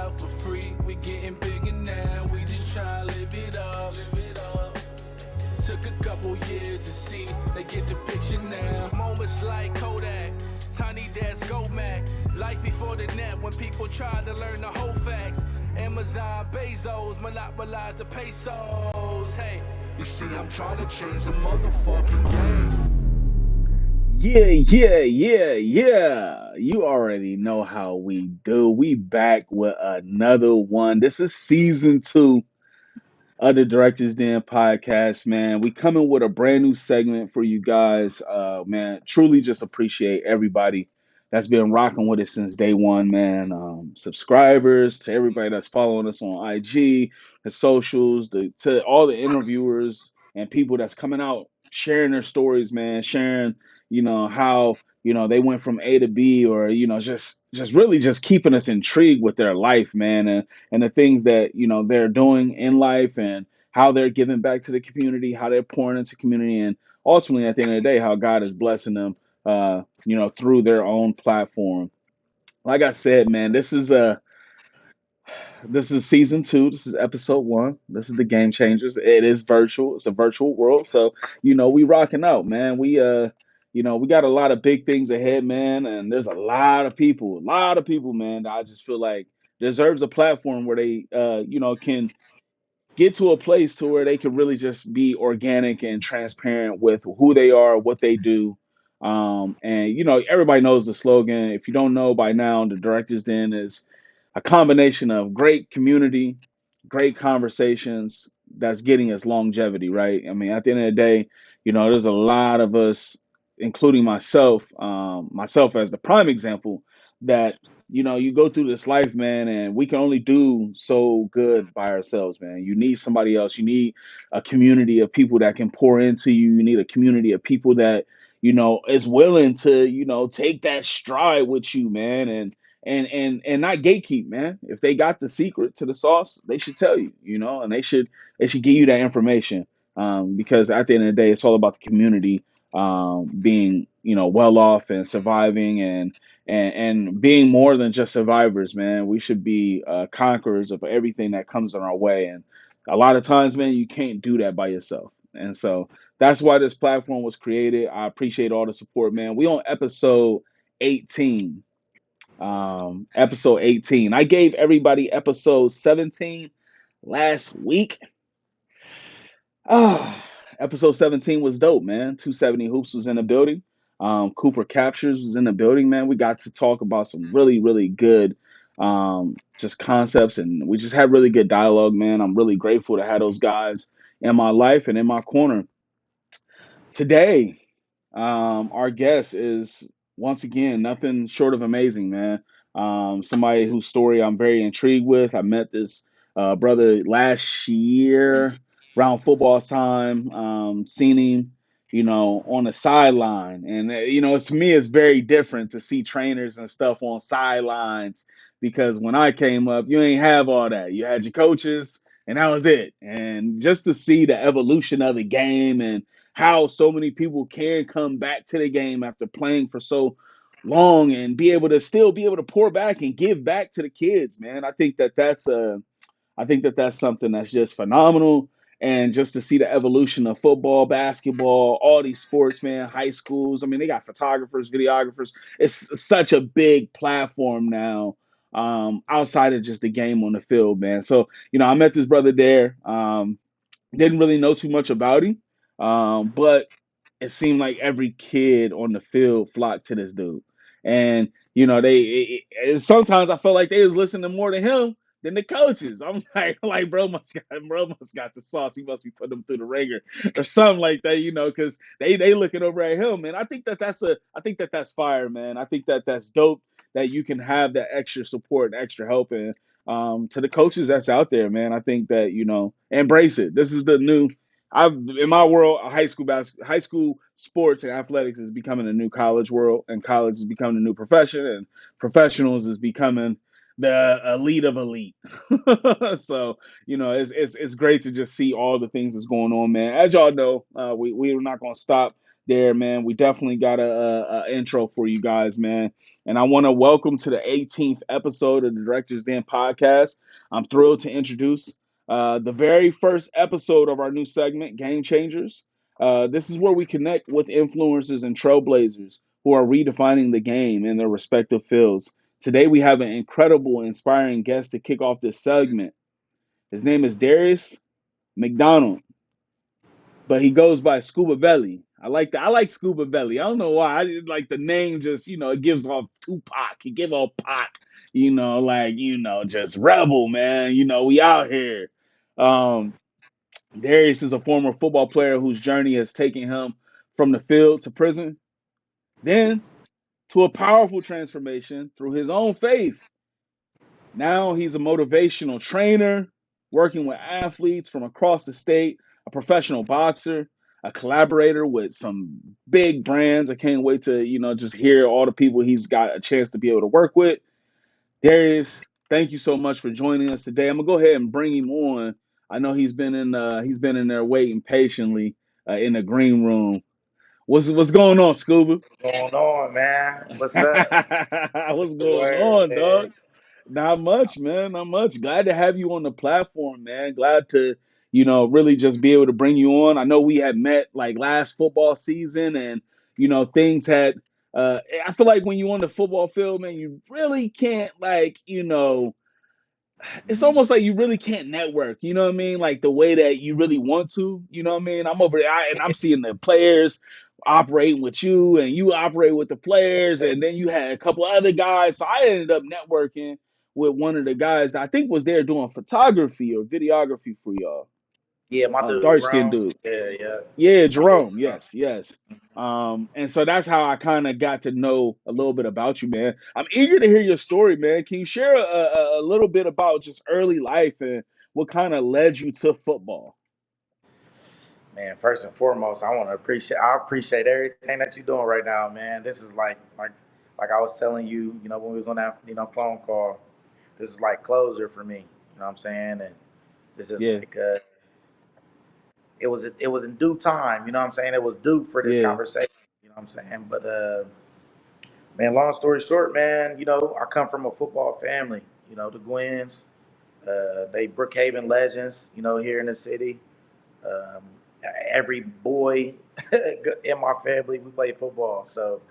out for free. We getting bigger now, we just try to live it up. Took a couple years to see, they get the picture now. Moments like Kodak, Tiny Desk, Go Mac. Life before the net when people tried to learn the whole facts. Amazon, Bezos, monopolize the pesos. Hey, you see, I'm trying to change the motherfucking game. Yeah. You already know how we do. We back with another one. This is season 2 of the Directors Den podcast, man. We coming with a brand new segment for you guys. Man, truly just appreciate everybody that's been rocking with us since day one, man. Subscribers, to everybody that's following us on IG, the socials, to all the interviewers and people that's coming out sharing their stories, man, sharing, how they went from A to B, or just really just keeping us intrigued with their life, man, and the things that they're doing in life, and how they're giving back to the community, how they're pouring into community, and ultimately at the end of the day, how God is blessing them, through their own platform. Like I said, man, this is season 2. This is episode 1. This is the Game Changers. It is virtual. It's a virtual world, so we rocking out, man. We got a lot of big things ahead, man, and there's a lot of people, man, that I just feel like deserves a platform where they, can get to a place to where they can really just be organic and transparent with who they are, what they do. And everybody knows the slogan. If you don't know by now, the Directors Den is a combination of great community, great conversations that's getting us longevity, right? I mean, at the end of the day, there's a lot of us, including myself as the prime example, that you go through this life, man, and we can only do so good by ourselves, man. You need somebody else. You need a community of people that can pour into you. You need a community of people that, is willing to, take that stride with you, man, and not gatekeep, man. If they got the secret to the sauce, they should tell you, and they should give you that information. Because at the end of the day, it's all about the community, being, well off and surviving, and being more than just survivors, man. We should be conquerors of everything that comes in our way. And a lot of times, man, you can't do that by yourself. And so that's why this platform was created. I appreciate all the support, man. We on episode 18. Episode 18. I gave everybody episode 17 last week. Episode 17 was dope, man. 270 Hoops was in the building. Cooper Captures was in the building, man. We got to talk about some really, really good just concepts, and we just had really good dialogue, man. I'm really grateful to have those guys in my life and in my corner. Today, our guest is once again nothing short of amazing, man. Somebody whose story I'm very intrigued with. I met this brother last year around football time. Seen him, on the sideline, and to me, it's very different to see trainers and stuff on sidelines, because when I came up, you ain't have all that. You had your coaches, and that was it. And just to see the evolution of the game, and how so many people can come back to the game after playing for so long, and be able to still be able to pour back and give back to the kids, man. I think that that's something that's just phenomenal. And just to see the evolution of football, basketball, all these sports, man, high schools. I mean, they got photographers, videographers. It's such a big platform now, outside of just the game on the field, man. So, I met this brother there. Didn't really know too much about him, but it seemed like every kid on the field flocked to this dude. And sometimes I felt like they was listening more to him than the coaches. I'm like, bro must got the sauce. He must be putting them through the ringer or something like that, because they looking over at him. And I think that's fire, man. I think that that's dope, that you can have that extra support and extra help. And to the coaches that's out there, man, I think that embrace it. This is the new. I've In my world, high school sports and athletics is becoming a new college world, and college is becoming a new profession, and professionals is becoming the elite of elite. So it's great to just see all the things that's going on, man. As y'all know, we're not gonna stop there, man, we definitely got a intro for you guys, man. And I want to welcome to the 18th episode of the Director's Den podcast. I'm thrilled to introduce the very first episode of our new segment, Game Changers. This is where we connect with influencers and trailblazers who are redefining the game in their respective fields. Today, we have an incredible, inspiring guest to kick off this segment. His name is Darius McDonald, but he goes by Skubaveli. I like that. I like Skubaveli. I don't know why. I like the name. Just it gives off Tupac. He give off Pac. Just rebel, man. We out here. Um, Darius is a former football player whose journey has taken him from the field to prison, then to a powerful transformation through his own faith. Now he's a motivational trainer, working with athletes from across the state, a professional boxer, a collaborator with some big brands. I can't wait to, just hear all the people he's got a chance to be able to work with. Darius, thank you so much for joining us today. I'm gonna go ahead and bring him on. I know he's been in there waiting patiently in the green room. What's going on, Scuba? What's going on, man? What's up? What's What's the going word, on, man? dog? Not much, man. Not much. Glad to have you on the platform, man. Glad to, really just be able to bring you on. I know we had met like last football season, and things had. I feel like when you on the football field, man, you really can't it's Mhm. almost like you really can't network, you know what I mean? Like the way that you really want to, you know what I mean? I'm over there and I'm seeing the players operating with you and you operate with the players, and then you had a couple other guys. So I ended up networking with one of the guys that I think was there doing photography or videography for y'all. Yeah, my dude, Dark skinned Jerome. dude. Yeah, yeah. Yeah, My dude, Jerome. Jerome. Yes, yes. And so that's how I kind of got to know a little bit about you, man. I'm eager to hear your story, man. Can you share a little bit about just early life and what kind of led you to football? Man, first and foremost, I appreciate everything that you're doing right now, man. This is like I was telling you, when we was on that, phone call. This is like closure for me. You know what I'm saying? And this is Yeah, like it was in due time. You know what I'm saying? It was due for this yeah, conversation. You know what I'm saying? But man, long story short, man, I come from a football family. The Gwens, they Brookhaven legends. Here in the city. Um, every boy in my family, we play football. So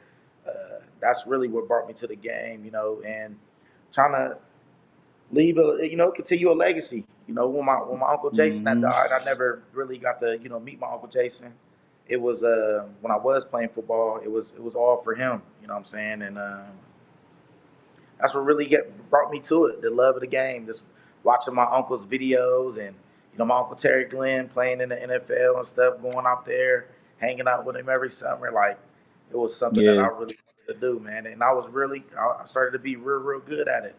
that's really what brought me to the game. And trying to leave continue a legacy. When my uncle Jason had hmm, died, I never really got to meet my uncle Jason. It was when I was playing football, it was all for him. You know what I'm saying? And that's what really brought me to it. The love of the game, just watching my uncle's videos, and my uncle Terry Glenn playing in the NFL and stuff, going out there, hanging out with him every summer. Like it was something that I yeah. really wanted to do, man. And I started to be real good at it.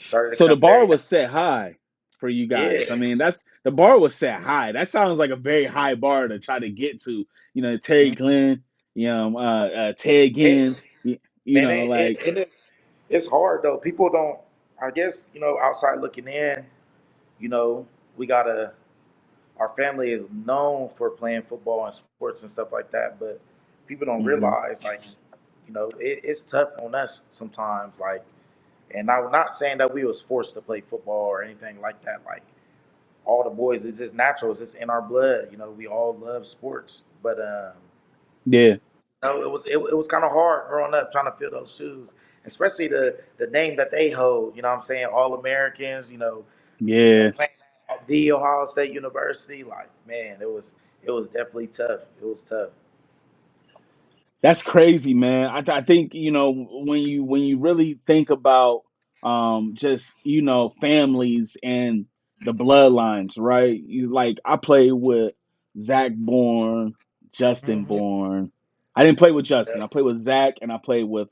Started to So the come bar very was set high for you guys. I yeah. mean, that's the bar was set high. That sounds like a very high bar to try to get to. Terry Mhm. Glenn, Ted It, Ginn, man, like it's hard though. People don't. I guess outside looking in, you know, we gotta our family is known for playing football and sports and stuff like that, but people don't hmm realize like, it's tough on us sometimes. Like, and I'm not saying that we was forced to play football or anything like that. Like all the boys, it's just natural. It's just in our blood. We all love sports, but yeah, it was kind of hard growing up trying to fill those shoes, especially the name that they hold. You know what I'm saying? All Americans. yeah. Playing at the Ohio State University. Like man, it was definitely tough. It was tough. That's crazy, man. I think when you really think about just families and the bloodlines, right? Like I played with Zach Bourne, Justin Mm-hmm. Bourne. I didn't play with Justin. I Yep. played with Zach, and I played with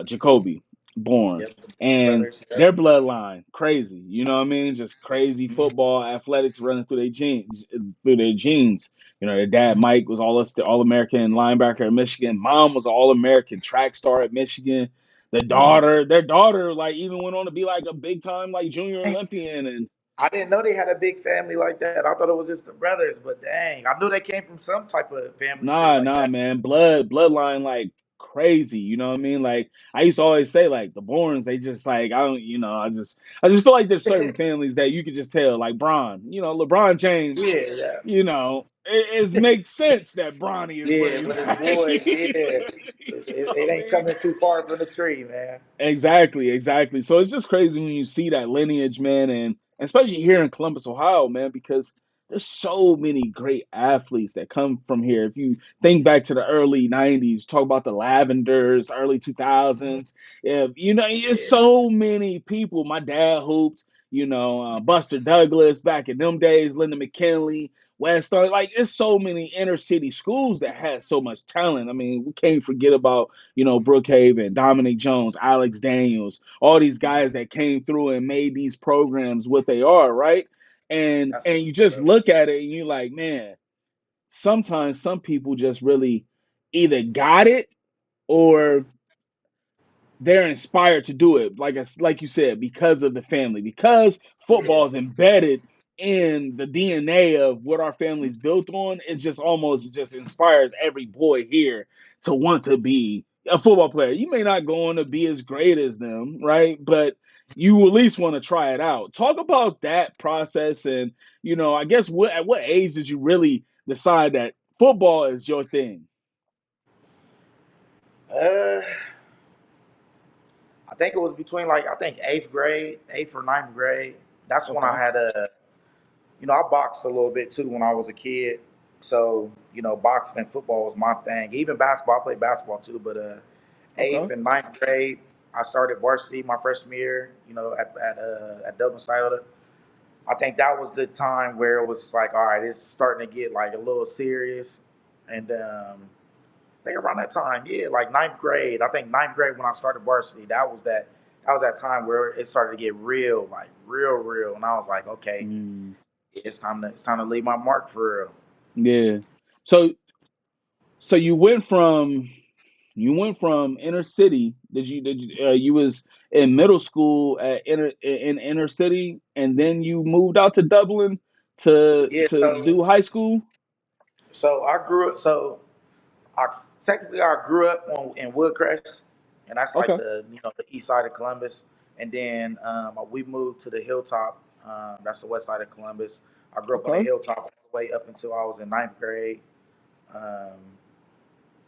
Jacoby Born, Yep. The Bourne and brothers. their Yep. bloodline crazy. You know what I mean? Just crazy Mm-hmm. football, athletics running through their genes. Through their genes. Their dad Mike was all American linebacker at Michigan. Mom was All American track star at Michigan. Mm-hmm. Their daughter, like even went on to be like a big time like junior Olympian, and I didn't know they had a big family like that. I thought it was just the brothers, but dang, I knew they came from some type of family tree Nah, like nah, that. man. Bloodline like crazy. You know what I mean? Like I used to always say, like the Bournes, they just like I don't, I just feel like there's certain families that you could just tell, like Bron. LeBron James. Yeah, yeah. It makes sense that Bronny is what Yeah, he's with his like. boys, yeah. You know It what I ain't mean? coming too far from the tree, man. Exactly, exactly. So it's just crazy when you see that lineage, man, and especially here in Columbus, Ohio, man, because there's so many great athletes that come from here. If you think back to the early '90s, talk about the Lavenders, early 2000s, it's Yeah, so many people. My dad hooped, Buster Douglas back in them days, Linda McKinley, West Star. Like, it's so many inner city schools that had so much talent. I mean, we can't forget about Brookhaven, Dominic Jones, Alex Daniels, all these guys that came through and made these programs what they are, right? And that's and you just look at it and you're like, man, sometimes some people just really either got it or they're inspired to do it, like you said, because of the family, because yeah. football is embedded in the DNA of what our family's built on. It just almost just inspires every boy here to want to be a football player. You may not go on to be as great as them, right? But you at least want to try it out. Talk about that process, and I guess at what age did you really decide that football is your thing? Uh, I think it was between like I think eighth grade, eighth or ninth grade. That's when I Okay, had I boxed a little bit too when I was a kid. So boxing and football was my thing. Even basketball, I played basketball too. But eighth okay, and ninth grade, I started varsity my freshman year. At Dublin Scioto. I think that was the time where it was like, all right, it's starting to get like a little serious. And I think around that time, yeah, like ninth grade. I think ninth grade when I started varsity, that was that time where it started to get real, like real, real. And I was like, okay, mm, it's time to leave my mark for real. yeah. So you went from inner city. You was in middle school in inner city, and then you moved out to Dublin to Yeah, to do high school. so I grew up. So I technically I grew up in Woodcrest, and that's like Okay, the east side of Columbus. And then we moved to the hilltop. That's the west side of Columbus. I grew up on the okay, hilltop all the way up until I was in ninth grade. Um,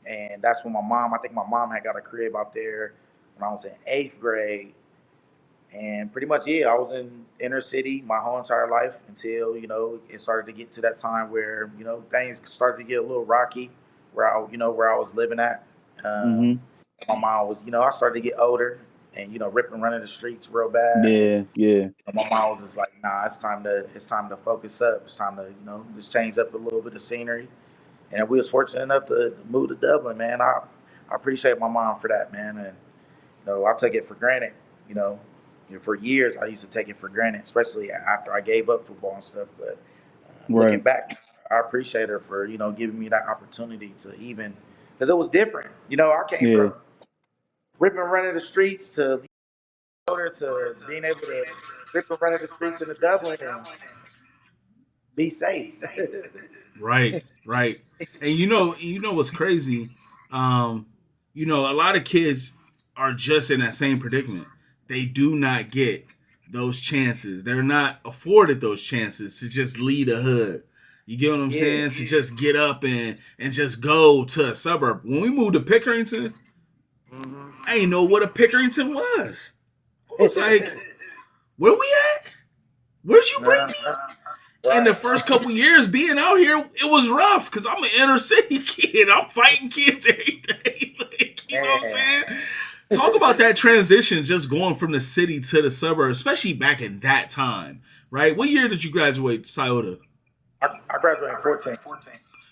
and that's when I think my mom had got a crib out there when I was in eighth grade. And pretty much, yeah, I was in inner city my whole entire life until it started to get to that time where things started to get a little rocky where I was living at. Um, mm-hmm, my mom was I started to get older and ripping running the streets real bad, and yeah, yeah, my mom was just like, nah, it's time to focus up. It's time to just change up a little bit of scenery. And we was fortunate enough to move to Dublin, man. I appreciate my mom for that, man, and I take it for granted. You know, for years I used to take it for granted, especially after I gave up football and stuff. But looking right, back, I appreciate her for giving me that opportunity to even because it was different. I came yeah, from ripping and running the streets to being able to rip and running the streets in the Dublin and be safe. Right, right. And you know what's crazy? Um, a lot of kids are just in that same predicament. They do not get those chances. They're not afforded those chances to just lead a hood. You get what I'm Yeah. saying? To just get up and just go to a suburb. When we moved to Pickerington, Hmm. I didn't know what a Pickerington was. I was like, where we at? Where'd you bring Nah, me? In the right. first couple years being out here, it was rough because I'm an inner city kid. I'm fighting kids every day. Like, you know what I'm Man. saying? Talk about that transition, just going from the city to the suburbs, especially back in that time, right? What year did you graduate, Scioto? I graduated in 14.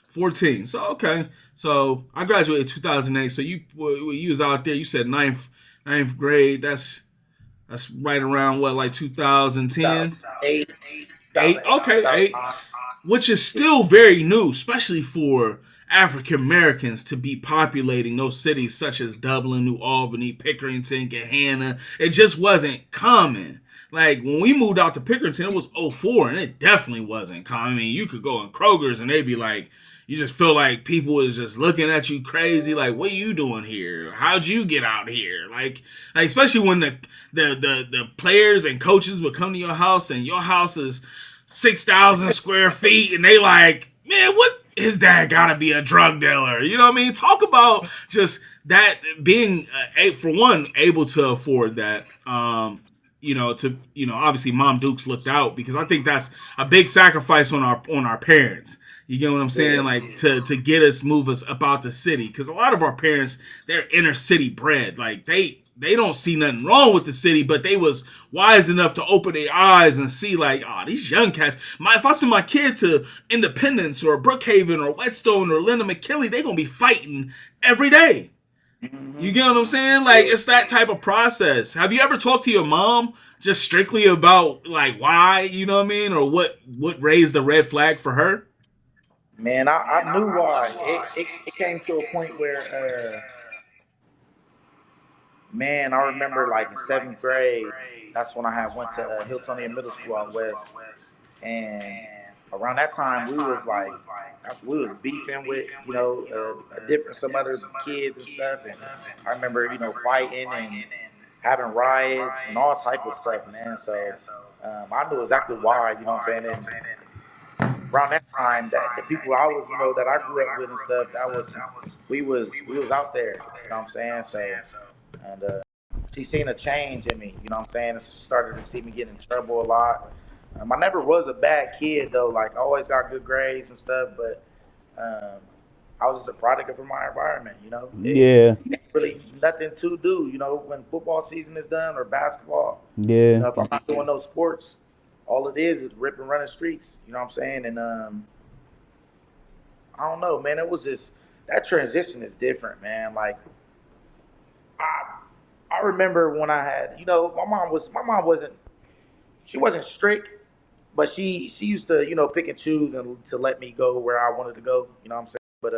14. So okay. So I graduated 2008. So you was out there. You said ninth grade. That's right around what, like 2010. 2008, Eight. 2008, Okay, eight. 2009. Which is Yeah. still very new, especially for African Americans to be populating those cities such as Dublin, New Albany, Pickerington, Gahanna. It just wasn't common. Like when we moved out to Pickerington, it was '04, and it definitely wasn't common. I mean, you could go in Kroger's and they'd be like, you just feel like people was just looking at you crazy, like, what are you doing here? How'd you get out here? Like especially when the players and coaches would come to your house and your house is 6,000 square feet, and they like, man, what? His dad gotta be a drug dealer. You know what I mean? Talk about just that being, for one, able to afford that. Obviously, Mom Dukes looked out because I think that's a big sacrifice on our parents. You get what I'm saying? Yeah. Like to get us, move us up out the city, because a lot of our parents, they're inner city bred. Like they don't see nothing wrong with the city, but they was wise enough to open their eyes and see like, oh, these young cats. If I send my kid to Independence or Brookhaven or Whetstone or Linda McKinley, they gonna be fighting every day. Hmm. You get what I'm saying? Like Yeah. it's that type of process. Have you ever talked to your mom just strictly about like why, you know what I mean, or what raised the red flag for her? Man, I knew why. It came to a point where, man, I remember like in seventh grade, that's when I had went to Hiltonian Middle School out west, and around that time we was like, we was beefing with, a different some other kids and stuff, and I remember, fighting and having riots and all type of stuff, man. So I knew exactly why, you know what I'm saying, and around that time that the people I was, that I grew up with and stuff, that was we was out there, you know what I'm saying? So and she seen a change in me, you know what I'm saying? And she started to see me get in trouble a lot. I never was a bad kid though, like I always got good grades and stuff, but um, I was just a product of my environment, Yeah, ain't really nothing to do, when football season is done or basketball, yeah, if I'm not doing those sports, all it is rip and running streets, you know what I'm saying? And I don't know, man. It was just that transition is different, man. Like I, I remember when I had, my mom wasn't she wasn't strict, but she used to, pick and choose and to let me go where I wanted to go. You know what I'm saying? But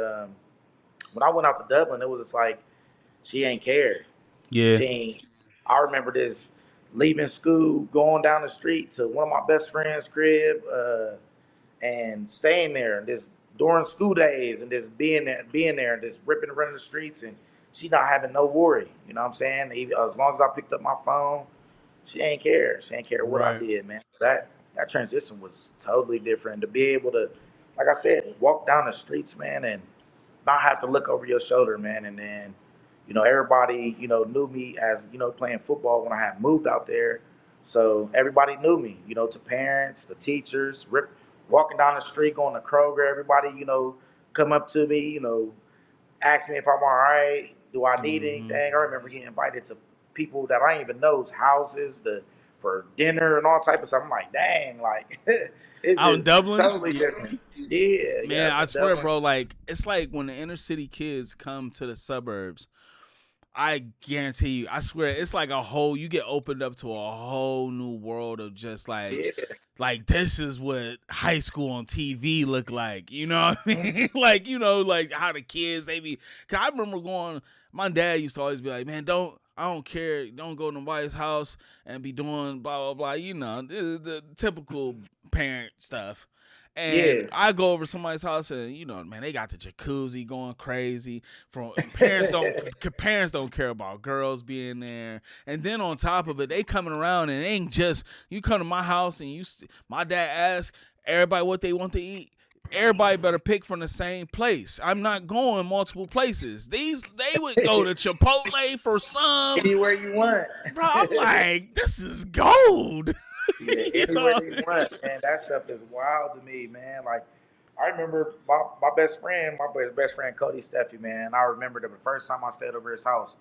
when I went out to Dublin, it was just like she ain't cared. yeah. She ain't. I remember this leaving school, going down the street to one of my best friend's crib. And staying there and just during school days and just being there and just ripping around the streets and she not having no worry. You know what I'm saying? Even, as long as I picked up my phone, she ain't care. She ain't care what I Right. did, man. That transition was totally different. To be able to, like I said, walk down the streets, man, and not have to look over your shoulder, man. And then, everybody, knew me as, playing football when I had moved out there. So everybody knew me, to parents, the teachers, walking down the street, going to Kroger, everybody, come up to me, ask me if I'm all right. Do I need Hmm. anything? I remember getting invited to people that I didn't even know's houses for dinner and all type of stuff. I'm like, dang, like it's Out in just Dublin, totally different. Yeah, man, yeah, I but swear, Dublin. bro. Like it's like when the inner city kids come to the suburbs. I guarantee you, I swear, it's like a whole. You get opened up to a whole new world of just Yeah. like this is what high school on TV look like. You know what I mean? Like like how the kids they be. Cause I remember going. My dad used to always be like, "Man, don't. I don't care. Don't go to nobody's house and be doing blah blah blah." The typical parent stuff. And Yeah. I go over somebody's house and man, they got the jacuzzi going crazy. From parents don't care about girls being there. And then on top of it, they coming around and it ain't just you come to my house and my dad asks everybody what they want to eat. Everybody better pick from the same place. I'm not going multiple places. They would go to Chipotle for some. Anywhere you want. Bro, I'm like, this is gold. Yeah, you anywhere know? you want, man. That stuff is wild to me, man. Like, I remember my best friend, best friend Cody Steffi, man. I remember the first time I stayed over his house.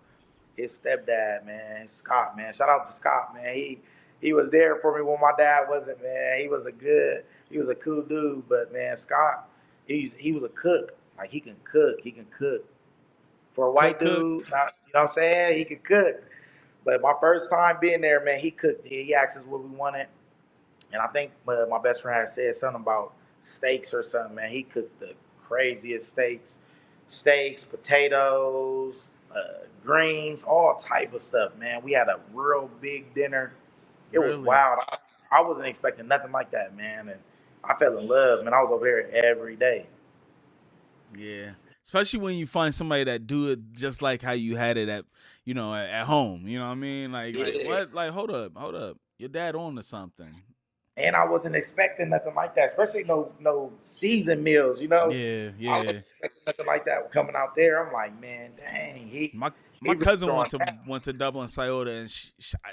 His stepdad, man, Scott, man. Shout out to Scott, man. He was there for me when my dad wasn't, man. He was a cool dude, but man, Scott, he was a cook. Like he can cook, for a white Cook. dude. Not, you know what I'm saying? He could cook. But my first time being there, man, he cooked. He asked us what we wanted, and I think my best friend had said something about steaks or something. Man, he cooked the craziest steaks, potatoes, greens, all type of stuff, man. We had a real big dinner. It was Really? wild. I wasn't expecting nothing like that, man, and I fell in love, man. I was over here every day. Yeah. Especially when you find somebody that do it just like how you had it at, at home. You know what I mean? Like Yeah. what? Like hold up. Your dad on to something. And I wasn't expecting nothing like that, especially no season meals. Yeah, I wasn't yeah. expecting nothing like that coming out there. I'm like, man, dang, My he my really cousin throwing down. went to Dublin Scioto, and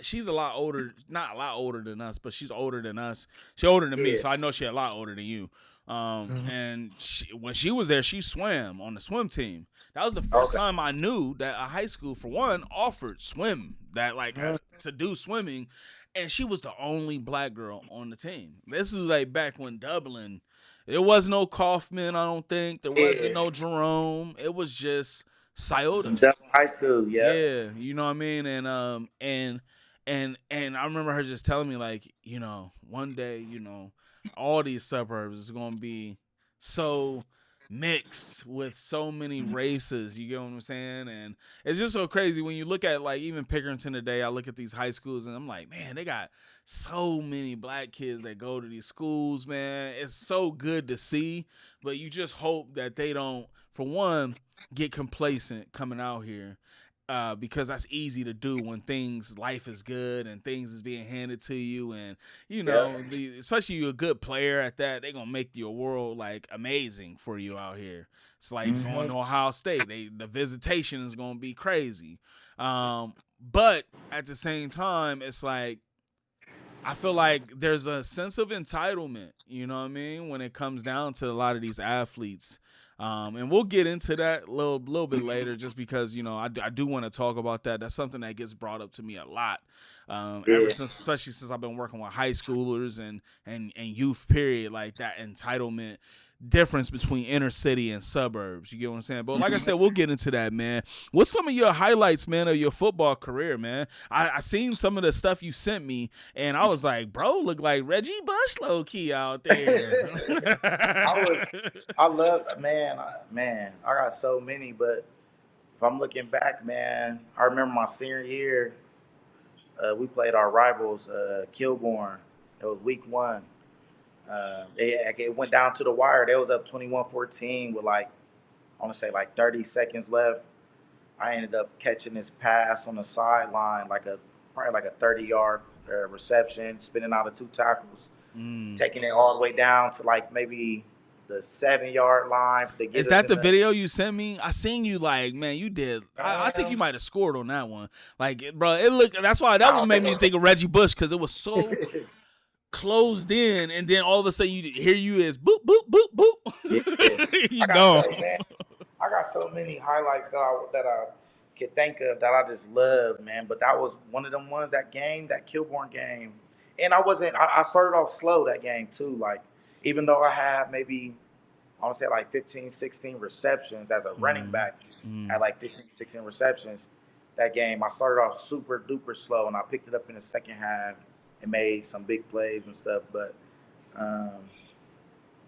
she's a lot older, not a lot older than us, but she's older than us. She's older than me, Yeah. so I know she's a lot older than you. And when she was there, she swam on the swim team. That was the first Okay. time I knew that a high school, for one, offered swim, that Mhm. to do swimming, and she was the only black girl on the team. This is like back when Dublin, there was no Kaufman, I don't think. There wasn't Yeah. no Jerome. It was just Scioto. Dublin High School. Yep. Yeah, you know what I mean, and I remember her just telling me like, one day, all these suburbs is gonna be so mixed with so many races. You get what I'm saying? And it's just so crazy when you look at like even Pickerington today. I look at these high schools and I'm like, man, they got so many black kids that go to these schools. Man, it's so good to see, but you just hope that they don't, for one, get complacent coming out here, because that's easy to do when life is good and things is being handed to you, and Yep. especially you're a good player at that, they gonna make your world like amazing for you out here. It's like going Hmm. to Ohio State. The visitation is gonna be crazy, but at the same time, it's like I feel like there's a sense of entitlement, you know what I mean, when it comes down to a lot of these athletes. And we'll get into that a little bit later, just because I do want to talk about that. That's something that gets brought up to me a lot, ever Yeah. since, especially since I've been working with high schoolers and youth. Period, like that entitlement difference between inner city and suburbs. You get what I'm saying? But like I said, we'll get into that, man. What's some of your highlights, man, of your football career, man? I seen some of the stuff you sent me, and I was like, bro, look like Reggie Bush low key out there. I was. I love, man. I got so many, but if I'm looking back, man, I remember my senior year. We played our rivals, Kilbourne. It was week one. It went down to the wire. They was up 21-14 with like, I want to say like 30 seconds left. I ended up catching this pass on the sideline, probably like a 30-yard reception, spinning out of two tackles, Mm. taking it all the way down to like maybe the 7-yard line to get Is us that in the the. video you sent me? I seen you like, man, you did. I think you Um, might have scored on that one. Like, bro, it looked. That's why that I one don't made think me think of Reggie Bush, because it was so it closed in, and then all of a sudden here you is boop boop boop yeah, boop. You I got gone. so man, I got so many highlights that I could think of that I just love, man. But that was one of them ones. That game, that Kilborn game, and I wasn't. I started off slow that game too. Like even though I had maybe I want to say like 15, 16 receptions as a running Mm, back, mm. at like 15, 16 receptions. That game, I started off super duper slow, and I picked it up in the second half and made some big plays and stuff. But um,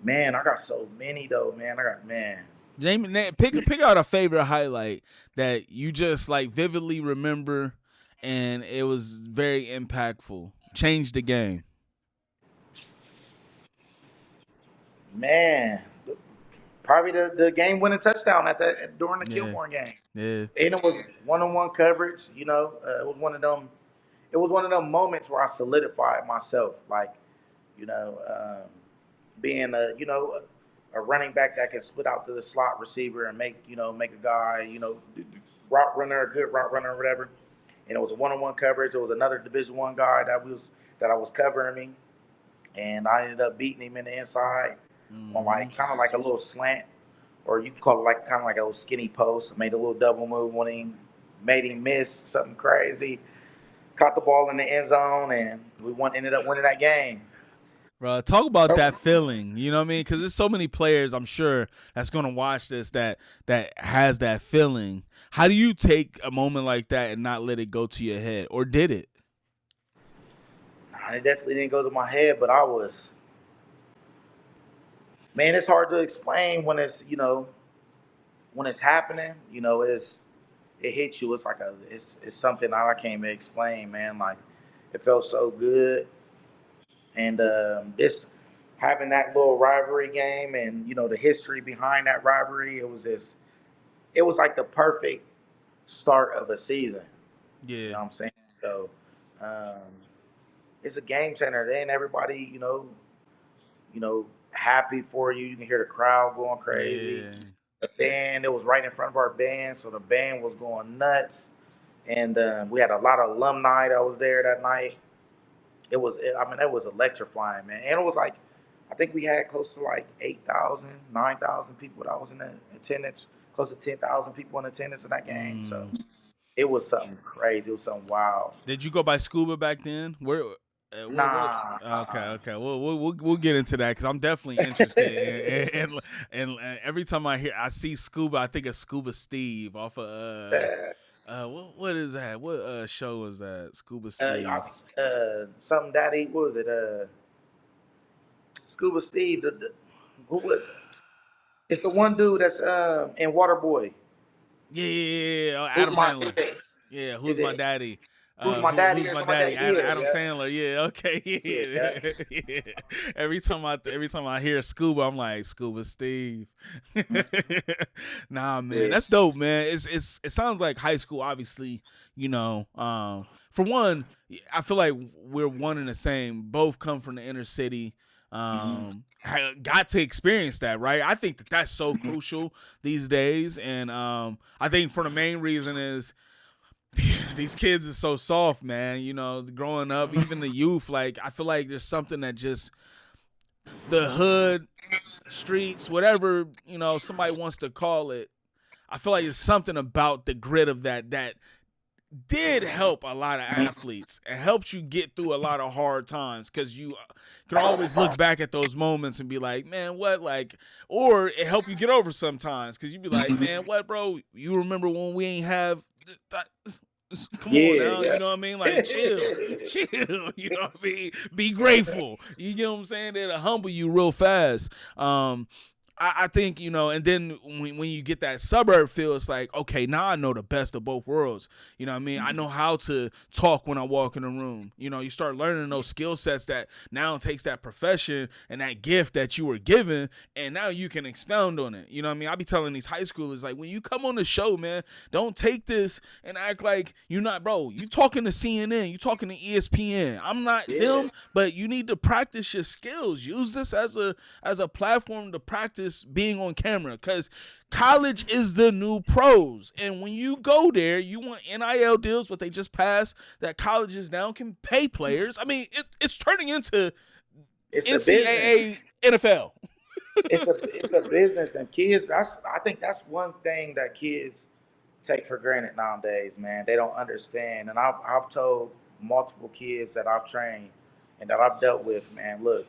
man, I got so many though, man. I got man. Pick out a favorite highlight that you just like vividly remember, and it was very impactful. Changed the game. Man, probably the game winning touchdown during the Yeah, Kilborn game, yeah. and it was one on one coverage. It was one of them. It was one of them moments where I solidified myself, like you know, being a running back that can split out to the slot receiver and make a guy route runner, a good route runner or whatever. And it was a one on one coverage. It was another Division 1 guy that I was covering me, and I ended up beating him in the inside on Hmm. like kind of like a little slant, or you can call it like kind of like a little skinny post. I made a little double move on him, made him miss something crazy, caught the ball in the end zone, and ended up winning that game. Bro, talk about that feeling. You know what I mean? Because there's so many players, I'm sure, that's gonna watch this that has that feeling. How do you take a moment like that and not let it go to your head, or did it? Nah, it definitely didn't go to my head, but man, it's hard to explain when it's, when it's happening. It hits you. It's like it's something that I can't even explain, man. Like it felt so good, and this having that little rivalry game, and the history behind that rivalry, it was like the perfect start of a season. You Yeah, know what I'm saying? So um, it's a game changer. Then everybody, happy for you. You can hear the crowd going crazy. yeah. The band, it was right in front of our band, so the band was going nuts. And we had a lot of alumni that was there that night. I mean, it was electrifying, man. And it was like, I think we had close to like 8,000, 9,000 people that was in the attendance, close to 10,000 people in attendance in that game. So Mm. it was something crazy. It was something wild. Did you go by Scuba back then? What? Nah. Okay, okay. We'll get into that because I'm definitely interested. And every time I see Scuba, I think of Scuba Steve off of what is that? What show is that? Scuba Steve. Something Daddy, what was it? Scuba Steve. Who was? It's the one dude that's in Waterboy. Yeah. Who's Adam my Sandler. is Yeah, who's my it? daddy? Who's my daddy Who's or my something like daddy? that? Yeah, Adam yeah, Sandler. Yeah, okay. yeah, yeah. Yeah. Every time I hear Scuba, I'm like Scuba Steve. Nah, man, Yeah. that's dope, man. It sounds like high school. Obviously, for one, I feel like we're one and the same. Both come from the inner city. Mm-hmm. Got to experience that, right? I think that's so Mm-hmm. crucial these days, and I think for the main reason is these kids are so soft, man. Growing up, even the youth, like I feel like there's something that just the hood, streets, whatever somebody wants to call it. I feel like it's something about the grit of that did help a lot of athletes. It helps you get through a lot of hard times because you can always look back at those moments and be like, man, what? Like, or it helped you get over sometimes because you be like, man, what, bro? You remember when we ain't have. Come on now, Yeah, you know what I mean? Like, chill, you know what I mean? Be grateful. You get what I'm saying? It'll humble you real fast. I think, and then when you get that suburb feel, it's like, okay, now I know the best of both worlds. You know what I mean? I know how to talk when I walk in a room. You start learning those skill sets that now takes that profession and that gift that you were given, and now you can expound on it. You know what I mean? I be telling these high schoolers, like, when you come on the show, man, don't take this and act like you're not, bro. You talking to CNN, you talking to ESPN. I'm not yeah, them, but you need to practice your skills. Use this as a platform to practice being on camera because college is the new pros. And when you go there, you want NIL deals, but they just passed that colleges now can pay players. I mean, it's turning into it's a business. NCAA NFL. It's a business, and kids. I think that's one thing that kids take for granted nowadays, man. They don't understand, and I've told multiple kids that I've trained and that I've dealt with, man. Look,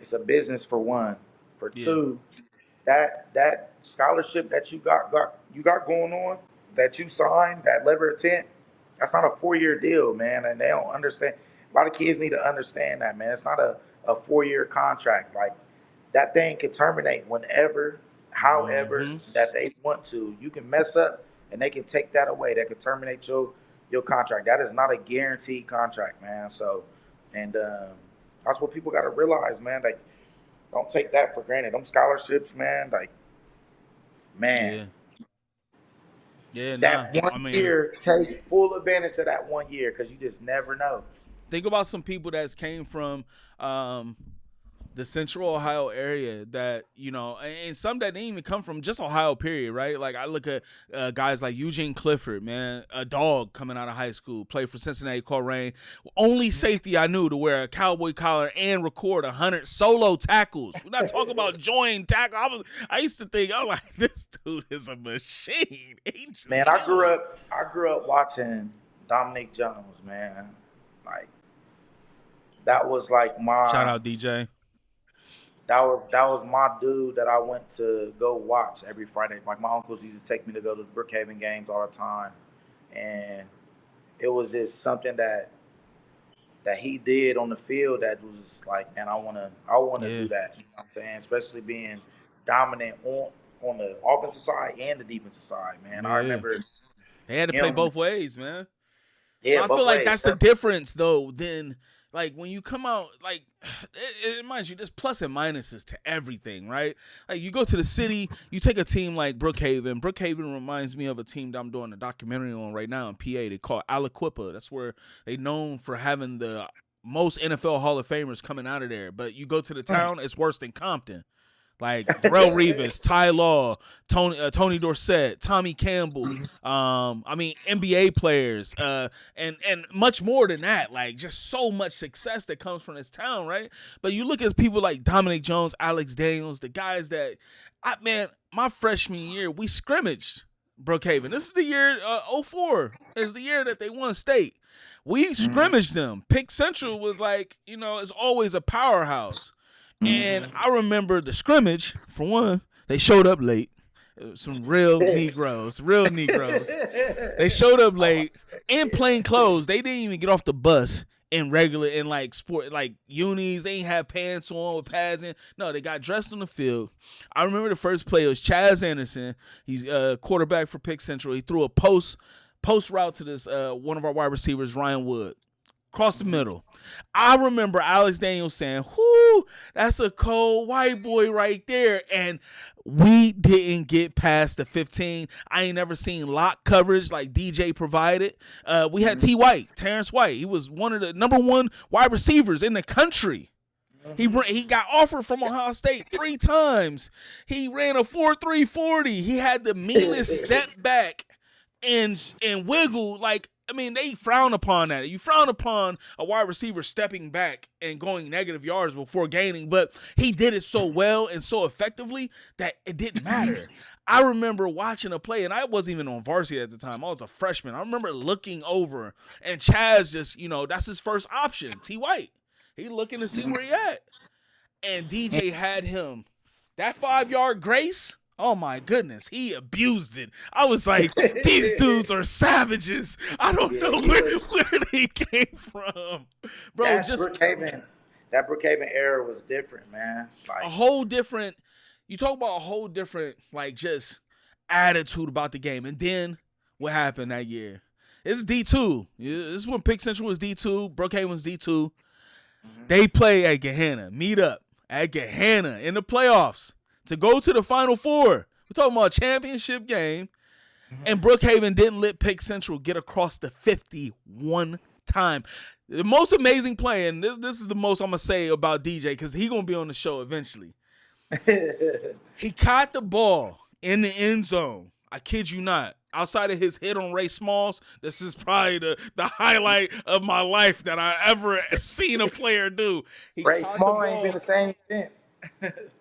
it's a business for one. For Yeah. two, that scholarship that you got going on, that you signed, that letter of intent, that's not a 4 year deal, man. And they don't understand. A lot of kids need to understand that, man. It's not a 4 year contract. Like that thing can terminate whenever, however Mm-hmm. that they want to. You can mess up and they can take that away. They can terminate your contract. That is not a guaranteed contract, man. So, and that's what people got to realize, man. Like, don't take that for granted. Them scholarships, man. Like, man, Yeah. Yeah. Nah. that I one mean, year, take full advantage of that one year because you just never know. think about some people that came from the central Ohio area that, and some that didn't even come from just Ohio, period, right? Like I look at guys like Eugene Clifford, man, a dog coming out of high school, played for Cincinnati Colerain. Only safety I knew to wear a cowboy collar and record 100 solo tackles. We're not talking about joint tackle. I used to think, I'm like, this dude is a machine. He just Man, I grew killed. up. I grew up watching Dominic Jones, man. Like that was like Shout my out DJ. that was my dude that I went to go watch every Friday. Like my uncles used to take me to go to the Brookhaven games all the time, and it was just something that that he did on the field that was just like, man, I wanna Yeah, do that. You know what I'm saying? Especially being dominant on the offensive side and the defensive side, man. I yeah. remember They had to play him, both ways, man. yeah, But I feel both like ways. that's the difference, though. Then, like when you come out, like it reminds you, there's plus and minuses to everything, right? Like you go to the city, you take a team like Brookhaven. Brookhaven reminds me of a team that I'm doing a documentary on right now in PA. They call Aliquippa. That's where they known for having the most NFL Hall of Famers coming out of there. But you go to the town, it's worse than Compton. Like Darrell Revis, Ty Law, Tony Dorsett, Tommy Campbell. I mean NBA players, and much more than that. Like just so much success that comes from this town, right? But you look at people like Dominic Jones, Alex Daniels, the guys that, my freshman year we scrimmaged Brookhaven. This is the year 04 is the year that they won state. We scrimmaged them. Pick Central was like, it's always a powerhouse. And I remember the scrimmage, for one, they showed up late. It was some real Negroes. They showed up late in plain clothes. They didn't even get off the bus in like sport, like unis. They ain't have pants on with pads in. No, they got dressed on the field. I remember the first play was Chaz Anderson. He's a quarterback for Pick Central. He threw a post route to this one of our wide receivers, Ryan Wood. Across the middle. I remember Alex Daniels saying, whoo, that's a cold white boy right there. And we didn't get past the 15. I ain't never seen lock coverage like DJ provided. We had T. White, Terrence White. He was one of the number one wide receivers in the country. He got offered from Ohio State 3 times. He ran a 4.3 40. He had the meanest step back and wiggle like, they frown upon that. You frown upon a wide receiver stepping back and going negative yards before gaining, but he did it so well and so effectively that it didn't matter. I remember watching a play, and I wasn't even on varsity at the time. I was a freshman. I remember looking over, and Chaz just, that's his first option, T. White. He looking to see where he at. And DJ had him. That 5-yard grace, oh my goodness, he abused it. I was like, these dudes are savages. I don't know where they came from. Bro, that Brookhaven era was different, man. Like, a whole different, you talk about a whole different, like, just attitude about the game. And then what happened that year? It's D2. This is when Pick Central was D2. Brookhaven was D2. They play at Gahanna, meet up at Gahanna in the playoffs to go to the Final Four. We're talking about a championship game. And Brookhaven didn't let Pick Central get across the 50 one time. The most amazing play, and this is the most I'm going to say about DJ because he's going to be on the show eventually. He caught the ball in the end zone. I kid you not. Outside of his hit on Ray Smalls, this is probably the highlight of my life that I ever seen a player do. Ray Smalls ain't been the same since.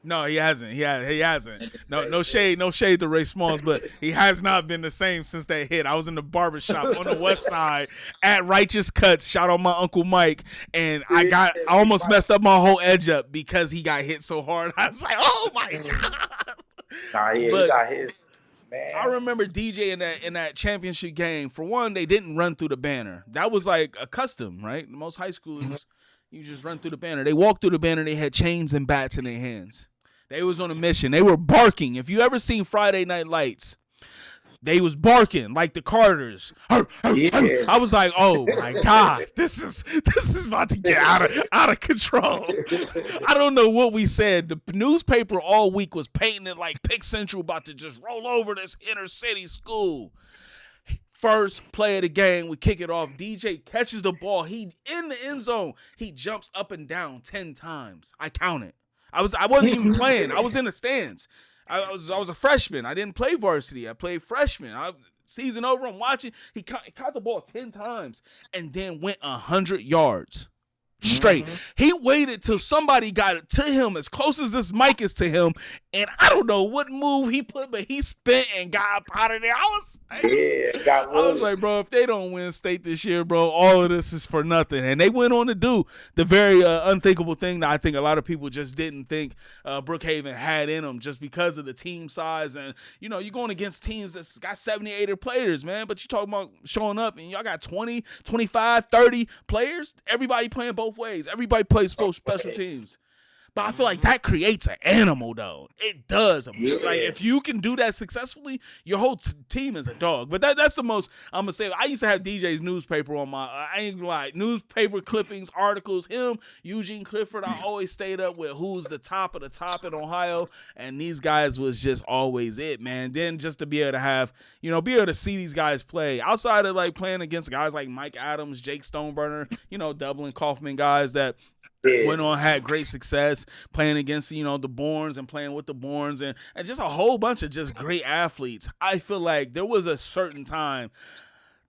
No, he hasn't. He hasn't. No shade to Ray Smalls, but he has not been the same since that hit. I was in the barbershop on the west side at Righteous Cuts. Shout out my Uncle Mike. And I almost messed up my whole edge up because he got hit so hard. I was like, oh my God. Nah, yeah, he got hit. Man. I remember DJ in that championship game. For one, they didn't run through the banner. That was like a custom, right? Most high schoolers, you just run through the banner. They walked through the banner. They had chains and bats in their hands. They was on a mission. They were barking. If you ever seen Friday Night Lights, they was barking like the Carters. Yeah. I was like, oh my God, this is about to get out of control. I don't know what we said. The newspaper all week was painting it like Pick Central about to just roll over this inner city school. First play of the game, we kick it off. DJ catches the ball. He in the end zone. He jumps up and down 10 times. I counted. I wasn't even playing. I was in the stands. I was a freshman. I didn't play varsity. I played freshman. Season over, I'm watching. He caught the ball 10 times and then went 100 yards straight. He waited till somebody got it to him as close as this mic is to him, and I don't know what move he put, but he spent and got up out of there. I was like, got I was ruled. like, bro, if they don't win state this year, bro, all of this is for nothing. And they went on to do the very unthinkable thing that I think a lot of people just didn't think Brookhaven had in them just because of the team size. And, you know, you're going against teams that's got 70, 80 players, man. But you talking about showing up and y'all got 20, 25, 30 players. Everybody playing both ways. Everybody plays both special teams. But I feel like that creates an animal, though. It does. Like, Yeah. if you can do that successfully, your whole team is a dog. But that's the most, I'm going to say. I used to have DJ's newspaper on my, I ain't gonna lie, newspaper clippings, articles. Him, Eugene Clifford, I always stayed up with who's the top of the top in Ohio. And these guys was just always it, man. Then just to be able to have, you know, be able to see these guys play outside of like playing against guys like Mike Adams, Jake Stoneburner, you know, Dublin Kaufman guys that Yeah. went on, had great success playing against, you know, the Borns and playing with the Borns and just a whole bunch of just great athletes. I feel like there was a certain time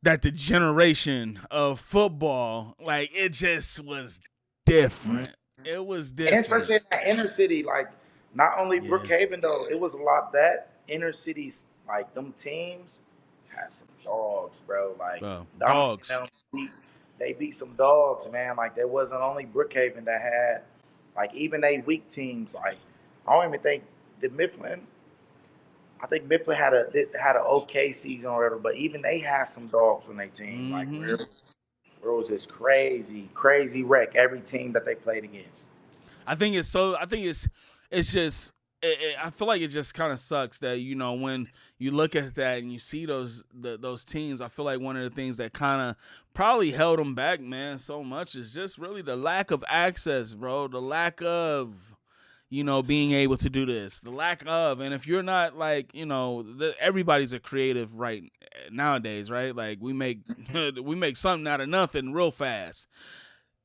that the generation of football, like, it just was different. It was And especially different. in that inner city, like not only Yeah. Brookhaven though, it was a lot that inner cities, like them teams had some dogs, bro. Like Dominic and Dogs. them they beat some dogs, man. Like there wasn't only Brookhaven that had like even they weak teams. Like I don't even think did Mifflin. I think Mifflin had an okay season or whatever, but even they had some dogs on their team. Like Mm-hmm. where it was this crazy wreck every team that they played against. I think it's just I feel like it just kind of sucks that, you know, when you look at that and you see those teams, I feel like one of the things that kind of probably held them back, man, so much is just really the lack of access, bro. The lack of, you know, being able to do this, the lack of, and if you're not like, you know, everybody's a creative right nowadays, right? Like we make we make something out of nothing real fast.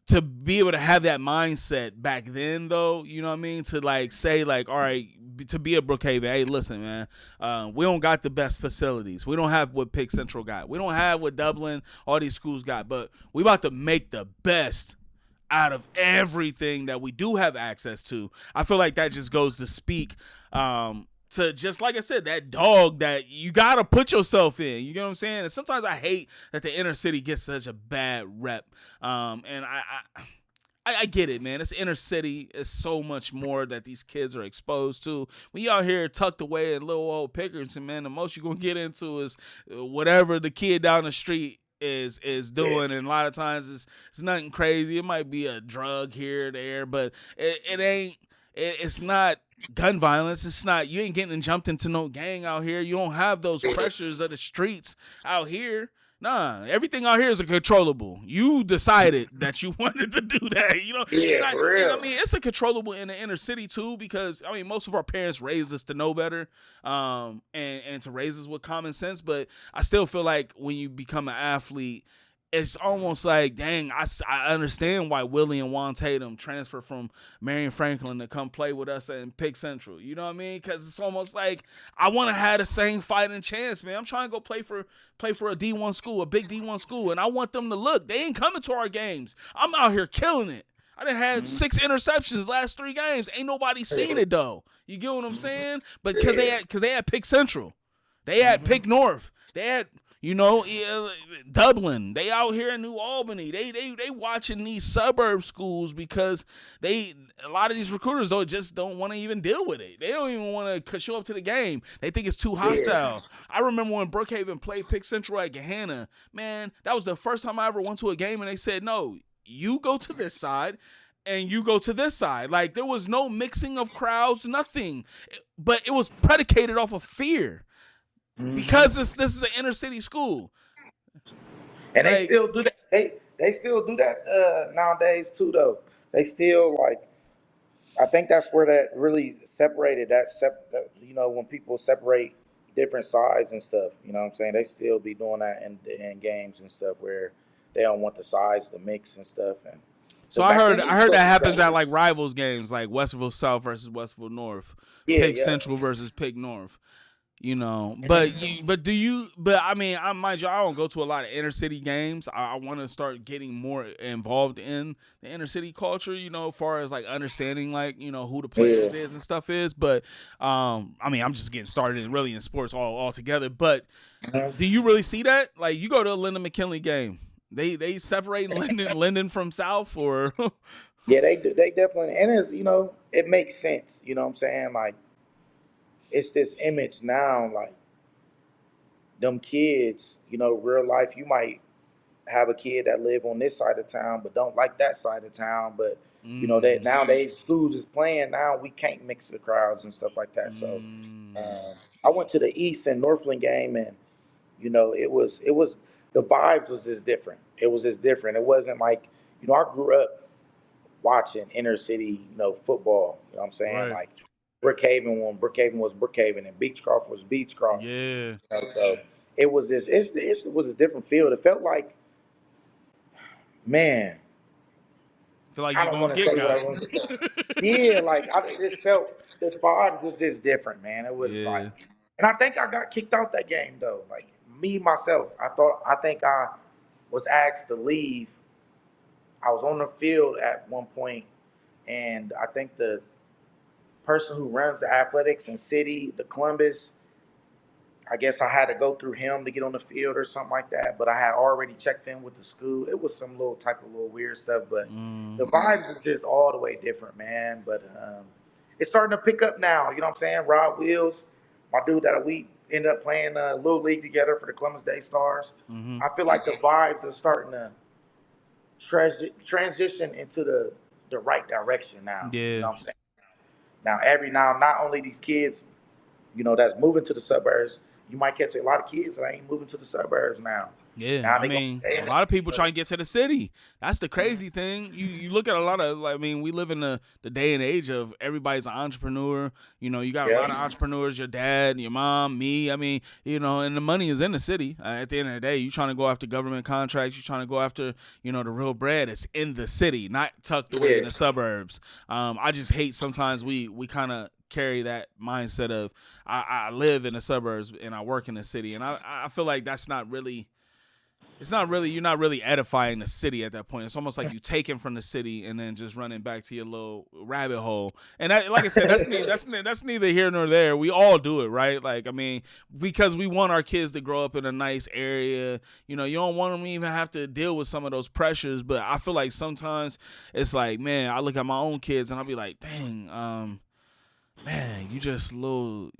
To be able to have that mindset back then, though, you know what I mean? To like say like, all right, to be a Brookhaven, hey, listen, man, we don't got the best facilities. We don't have what Pick Central got. We don't have what Dublin, all these schools got. But we about to make the best out of everything that we do have access to. I feel like that just goes to speak to, just like I said, that dog that you got to put yourself in. You know what I'm saying? And sometimes I hate that the inner city gets such a bad rep. And I get it, man. It's inner city. It's so much more that these kids are exposed to. When you out here tucked away in little old Pickerington, man, the most you're going to get into is whatever the kid down the street is doing, and a lot of times it's nothing crazy. It might be a drug here or there, but it ain't. It's not gun violence. It's not. You ain't getting jumped into no gang out here. You don't have those pressures of the streets out here. Nah, everything out here is controllable. You decided that you wanted to do that. You know, Yeah, for and real. I mean, it's a controllable in the inner city too, because I mean, most of our parents raised us to know better, and to raise us with common sense. But I still feel like when you become an athlete, it's almost like, dang, I understand why Willie and Juan Tatum transferred from Marion Franklin to come play with us in Pick Central. You know what I mean? Because it's almost like I want to have the same fighting chance, man. I'm trying to go play for a D1 school, a big D1 school, and I want them to look. They ain't coming to our games. I'm out here killing it. I done had 6 interceptions last 3 games. Ain't nobody seen it though. You get what I'm saying? But because they had Pick Central, they had Pick North, they had, you know, Dublin. They out here in New Albany. They watching these suburb schools because a lot of these recruiters don't want to even deal with it. They don't even want to show up to the game. They think it's too hostile. I remember when Brookhaven played Pick Central at Gahanna. Man, that was the first time I ever went to a game, and they said, no, you go to this side and you go to this side. Like, there was no mixing of crowds, nothing. But it was predicated off of fear. Because this is an inner city school, And like, they still do that. They still do that nowadays too, though. They still like. I think that's where that really separated. You know, when people separate different sides and stuff. You know what I'm saying? They still be doing that in games and stuff where they don't want the sides to mix and stuff. And so but I back heard then, I heard that happens at like rivals games, like Westville South versus Westville North, yeah, Pick yeah. Central versus Pick North. But I mean, mind you, I don't go to a lot of inner city games. I want to start getting more involved in the inner city culture, as far as like understanding like, who the Yeah. players is and stuff is. But I mean, I'm just getting started really in sports all together. But Mhm. do you really see that? Like, you go to a Lyndon McKinley game, they separating Lyndon from South, or Yeah, they do. They definitely, and it's it makes sense. You know what I'm saying? Like it's this image now, like them kids. Real life. You might have a kid that live on this side of town, but don't like that side of town. But that mm, nowadays schools is playing now. We can't mix the crowds and stuff like that. So mm, I went to the East and Northland game, and it was the vibes was just different. It was just different. It wasn't like I grew up watching inner city, football. You know what I'm saying? right, Like Brookhaven when Brookhaven was Brookhaven and Beechcroft was Beechcroft. yeah. So it was this. It was a different field. It felt like, man, Feel like I you're don't gonna want to get say what I got. want to say. Yeah, like I just felt the vibes was just different, man. It was like, Yeah. and I think I got kicked out that game though. Like me myself, I think I was asked to leave. I was on the field at one point, and I think the person who runs the athletics in city, the Columbus, I guess I had to go through him to get on the field or something like that. But I had already checked in with the school. It was some little type of little weird stuff, but the Mm, vibes is just all the way different, man. But it's starting to pick up now. You know what I'm saying? Rod Wills, my dude that we ended up playing little league together for the Columbus Day Stars. mm-hmm. I feel like the vibes are starting to transition into the right direction now. You Yeah. know what I'm saying? Not only these kids that's moving to the suburbs. You might catch a lot of kids that ain't moving to the suburbs now. Yeah, Now I they gonna mean, stay a in lot of people it. try and get to the city. That's the crazy thing. You look at a lot of, like, I mean, we live in the day and age of everybody's an entrepreneur. You got a lot of Yeah, entrepreneurs, your dad, your mom, me. I mean, and the money is in the city. At the end of the day, you trying to go after government contracts. You trying to go after, the real bread. It's in the city, not tucked away in yeah, the suburbs. I just hate sometimes we kind of carry that mindset of I live in the suburbs and I work in the city, and I feel like that's not really. It's not really, you're not really edifying the city at that point. It's almost like you taking from the city and then just running back to your little rabbit hole. And that, like I said, that's neither here nor there. We all do it, right? Like, I mean, because we want our kids to grow up in a nice area. You don't want them to even have to deal with some of those pressures. But I feel like sometimes it's like, man, I look at my own kids and I'll be like, dang, man, you just a little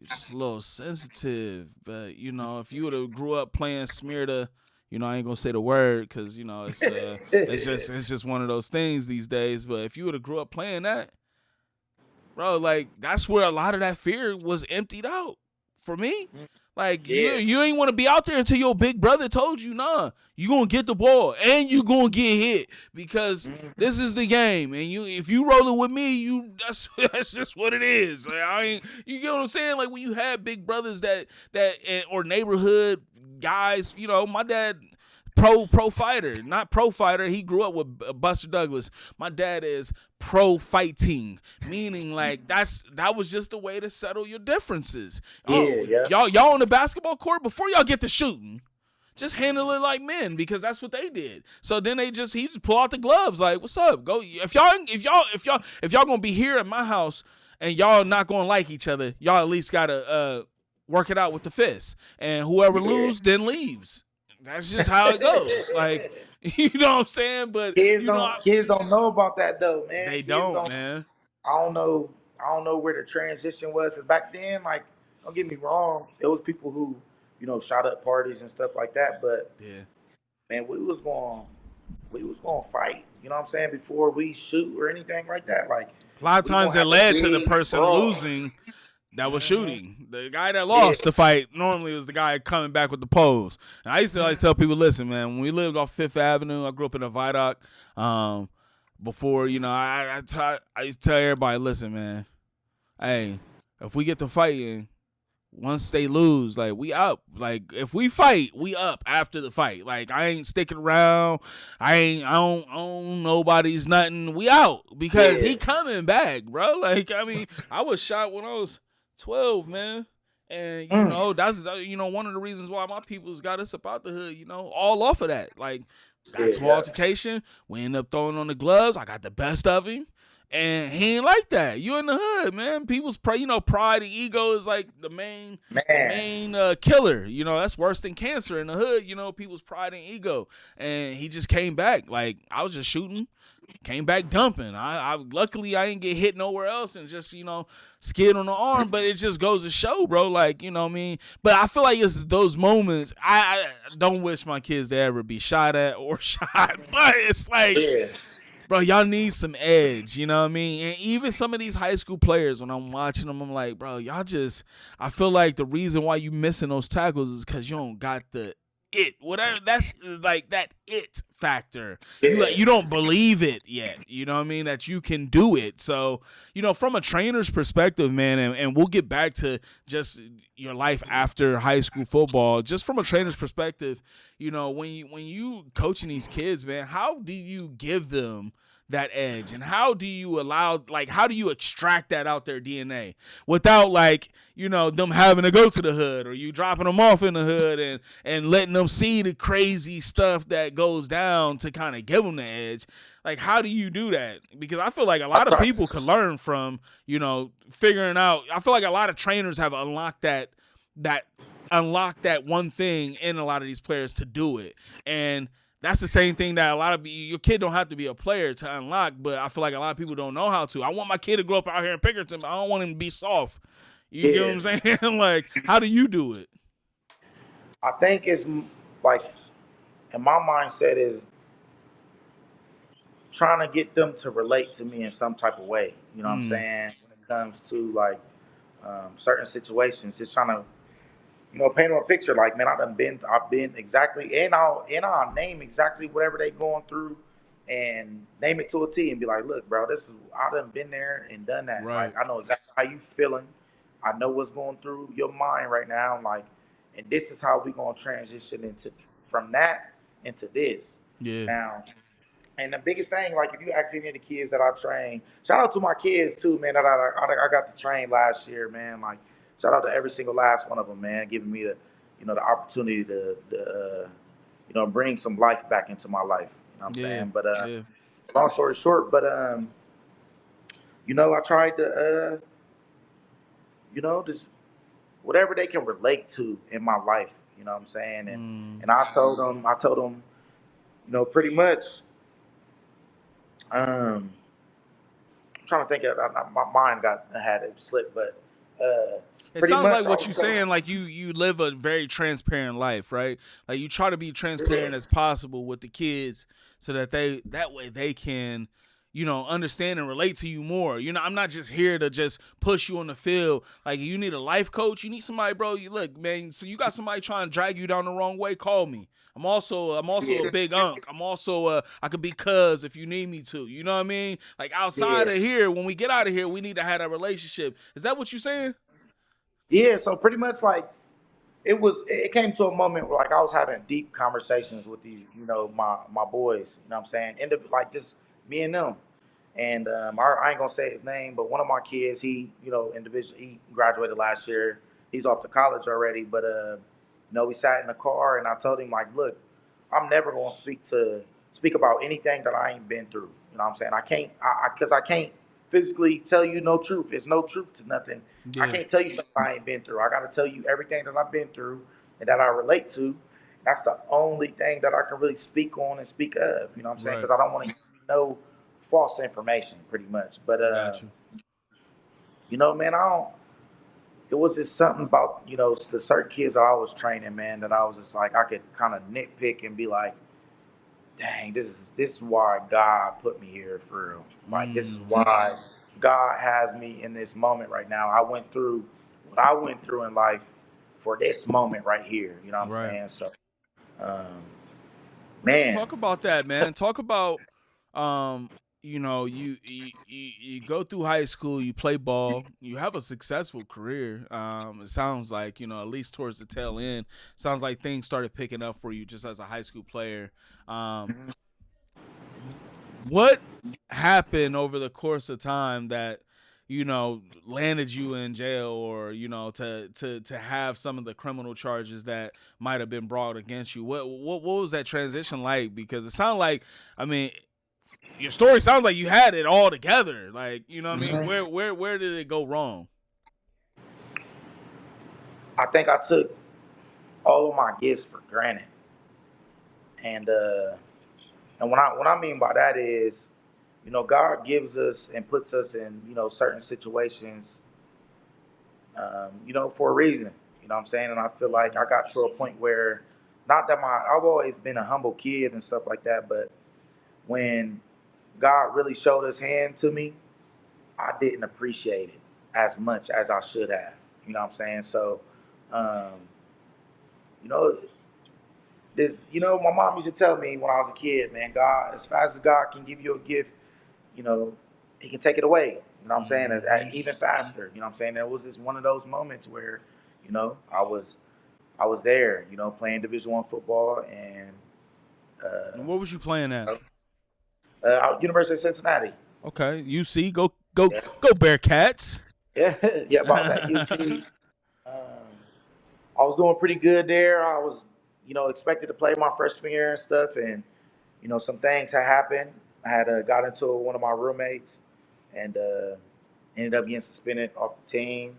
sensitive. But if you would have grew up playing Smear, I ain't gonna say the word because it's just one of those things these days. But if you would have grew up playing that, bro, like that's where a lot of that fear was emptied out for me. Like yeah, you ain't want to be out there until your big brother told you, nah, you gonna get the ball and you gonna get hit because this is the game. And if you rolling with me, that's just what it is. Like, I ain't, you get what I'm saying? Like when you had big brothers that or neighborhood guys, my dad pro fighter, not pro fighter. He grew up with Buster Douglas. My dad is pro fighting, meaning like that was just a way to settle your differences. yeah, Oh, yeah. y'all on the basketball court before y'all get to shooting. Just handle it like men because that's what they did. So then he just pull out the gloves like, "What's up? Go if y'all gonna be here at my house and y'all not gonna like each other, y'all at least gotta work it out with the fists. And whoever lose then leaves. That's just how it goes. Like, you know what I'm saying? But Kids don't know about that though, man. they Kids don't, don't. man. I don't know. I don't know where the transition was. 'Cause back then, like, don't get me wrong, there was people who shot up parties and stuff like that. But Yeah. man, we was going to fight. You know what I'm saying? Before we shoot or anything like that, like A lot of we gonna times it have a led to the big person brawl. losing that was Hmm. shooting. The guy that Yeah. lost the fight normally was the guy coming back with the pose. And I used to always tell people, listen, man, when we lived off Fifth Avenue, I grew up in a viaduct. Before, I used to tell everybody, listen, man, hey, if we get to fighting, once they lose, like, we up. Like, if we fight, we up after the fight. Like, I ain't sticking around. I don't own nobody's nothing. We out because Yeah. he coming back, bro. Like, I mean, I was shot when I was 12, man. And Mm. that's one of the reasons why my people's got us up out the hood. All off of that. Like, got Yeah, to yeah, altercation. We end up throwing on the gloves. I got the best of him. And he ain't like that. You in the hood, man. People's pride and ego is like the main man. killer. That's worse than cancer in the hood. People's pride and ego. And he just came back. Like, I was just shooting, came back dumping. I luckily I didn't get hit nowhere else and just skid on the arm. But it just goes to show, bro. Like, what I mean. But I feel like it's those moments. I don't wish my kids to ever be shot at or shot. But it's like, Yeah, bro, y'all need some edge, you know what I mean? And even some of these high school players, when I'm watching them, I'm like, bro, I feel like the reason why you missing those tackles is because you don't got the whatever, that's like that factor. yeah. You don't believe it yet, you know what I mean, that you can do it. So, from a trainer's perspective, man, and we'll get back to just your life after high school football, just from a trainer's perspective, when you coaching these kids, man, how do you give them that edge, and how do you extract that out their DNA without them having to go to the hood, or you dropping them off in the hood and letting them see the crazy stuff that goes down to kind of give them the edge? Like, how do you do that? Because I feel like a lot of people could learn from figuring out. I feel like a lot of trainers have unlocked that one thing in a lot of these players to do it. And that's the same thing that a lot of your kid don't have to be a player to unlock, but I feel like a lot of people don't know how to. I want my kid to grow up out here in Pickerton, but I don't want him to be soft. You get what I'm saying? Like, how do you do it? I think it's like, and my mindset is trying to get them to relate to me in some type of way. You know what I'm Mm, saying? When it comes to like certain situations, just trying to paint them a picture. Like, man, I've been exactly, and I'll name exactly whatever they going through, and name it to a T, and be like, look, bro, this is I done been there and done that. right. Like, I know exactly how you feeling. I know what's going through your mind right now. Like, and this is how we gonna transition into from that into this. Yeah. Now, and the biggest thing, like if you ask any of the kids that I train, shout out to my kids too, man. That I got to train last year, man. Like shout out to every single last one of them, man, giving me the opportunity to bring some life back into my life. You know what I'm Yeah. saying? But Yeah. long story short, but I tried to just whatever they can relate to in my life. You know what I'm saying? And Mm. and I told them, pretty much. Um, I'm trying to think of my mind got had it slipped, but It pretty sounds like much I what was you're telling. saying, like you live a very transparent life, right? Like, you try to be transparent as possible with the kids so that that way they can, understand and relate to you more. I'm not just here to just push you on the field. Like, you need a life coach, you need somebody, bro. You look, man, so you got somebody trying to drag you down the wrong way, call me. I'm also a Yeah, big unk. I could be cuz if you need me to. You know what I mean? Like, outside yeah, of here, when we get out of here, we need to have that relationship. Is that what you saying? yeah. So pretty much like it came to a moment where like I was having deep conversations with these, my boys. You know what I'm saying? And like just me and them. And I ain't gonna say his name, but one of my kids, he, individual, he graduated last year. He's off to college already, but we sat in the car and I told him like, look, I'm never gonna speak about anything that I ain't been through. You know what I'm saying? I can't, because I can't physically tell you no truth. It's no truth to nothing. I Yeah. can't tell you something I ain't been through. I gotta tell you everything that I've been through and that I relate to. That's the only thing that I can really speak on and speak of. You know what I'm saying? Right. Because I don't want to know false information, pretty much. But Got you. man, I don't. It was just something about the certain kids that I was training, man, that I was just like I could kind of nitpick and be like, dang, this is why God put me here for real. Like this is Mm. why God has me in this moment right now. I went through what I went through in life for this moment right here. You know what I'm Right. saying? So, um, man, Talk about that, man. Talk about um you go through high school, you play ball, you have a successful career. It sounds like, at least towards the tail end, sounds like things started picking up for you just as a high school player. Um what happened over the course of time that landed you in jail, or to have some of the criminal charges that might have been brought against you. What was that transition like? Because it sounded like, I mean, your story sounds like you had it all together. Like, you know what I mean? Mhm. Where did it go wrong? I think I took all of my gifts for granted, and what I mean by that is, God gives us and puts us in certain situations, for a reason. You know what I'm saying? And I feel like I got to a point where, not that I've always been a humble kid and stuff like that, but when God really showed His hand to me, I didn't appreciate it as much as I should have. You know what I'm saying? So, um, you know, my mom used to tell me when I was a kid, man, God, as fast as God can give you a gift, you know, He can take it away. You know what I'm saying? Even faster. You know what I'm saying? There was just one of those moments where, I was there, playing Division I football, and uh, And what was you playing at? University of Cincinnati. Okay, UC, go Yeah, go Bearcats. yeah, yeah. About that, you see. Um, I was doing pretty good there. I was, expected to play my freshman year and stuff, and some things had happened. I had got into one of my roommates, and ended up getting suspended off the team.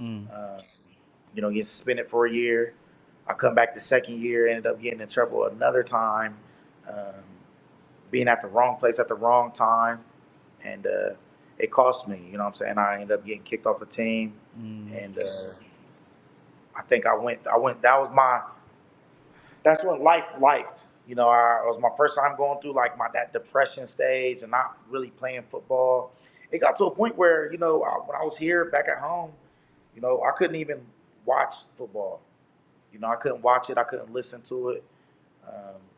Mm. Uh, getting suspended for a year. I come back the second year, ended up getting in trouble another time, um, being at the wrong place at the wrong time, and it cost me. You know what I'm saying? I ended up getting kicked off a team, Mm. and I think I went. That was my. That's when life lifed. It was my first time going through like that depression stage and not really playing football. It got to a point where when I was here back at home, I couldn't even watch football. I couldn't watch it. I couldn't listen to it.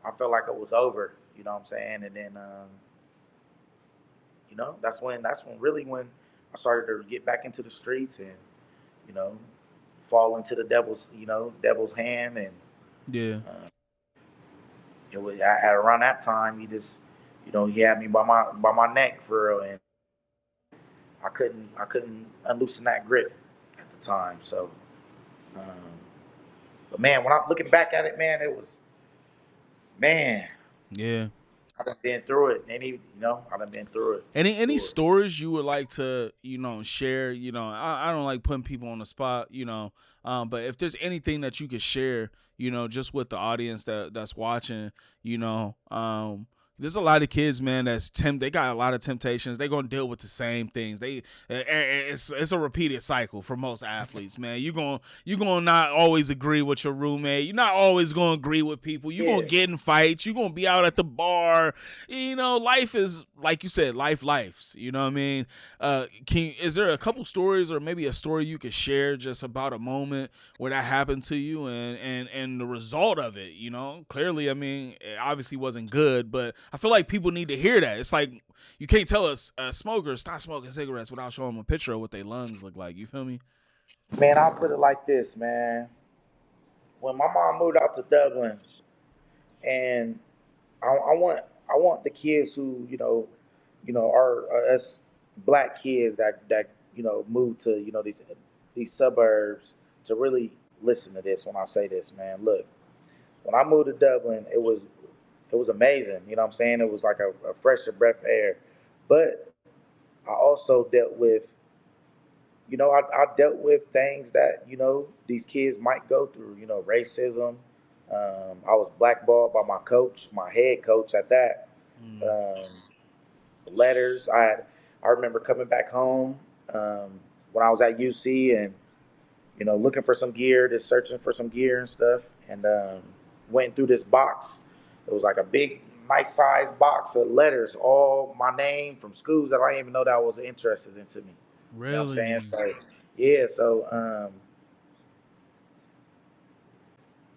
I felt like it was over. You know what I'm saying? And then that's when really when I started to get back into the streets and you know fall into the devil's hand, and Yeah. uh, it was at around that time he had me by my neck for real, and I couldn't unloosen that grip at the time. So, um, but man, when I'm looking back at it, man, it was, man, Yeah. I done been through it. I done been through it for Any sure. stories you would like to share? I don't like putting people on the spot. But if there's anything that you could share, just with the audience that's watching, you know, there's a lot of kids, man, they got a lot of temptations. They're gonna deal with the same things. It's a repeated cycle for most athletes, man. You gonna not always agree with your roommate. You're not always gonna agree with people. You're gonna Yeah, get in fights. You're gonna be out at the bar. Life is, like you said, lifes. You know what I mean? Is there a couple stories, or maybe a story you could share just about a moment where that happened to you, and the result of it? Clearly, I mean, it obviously wasn't good, but I feel like people need to hear that. It's like, you can't tell a smoker stop smoking cigarettes without showing them a picture of what their lungs look like. You feel me? man, I'll put it like this, man. When my mom moved out to Dublin, and I want the kids who are us black kids that move to these suburbs to really listen to this when I say this, man. Look, when I moved to Dublin, it was amazing. You know what I'm saying? It was like a fresher breath of air. But I also dealt with, I dealt with things that, these kids might go through, racism. I was blackballed by my coach, my head coach at that. Mm. Um, letters. I remember coming back home when I was at UC, and looking for some gear, just searching for some gear and stuff, and went through this box. It was like a big, nice sized box of letters, all my name from schools that I didn't even know that was interested into me. You know what I'm saying? Really? So yeah, so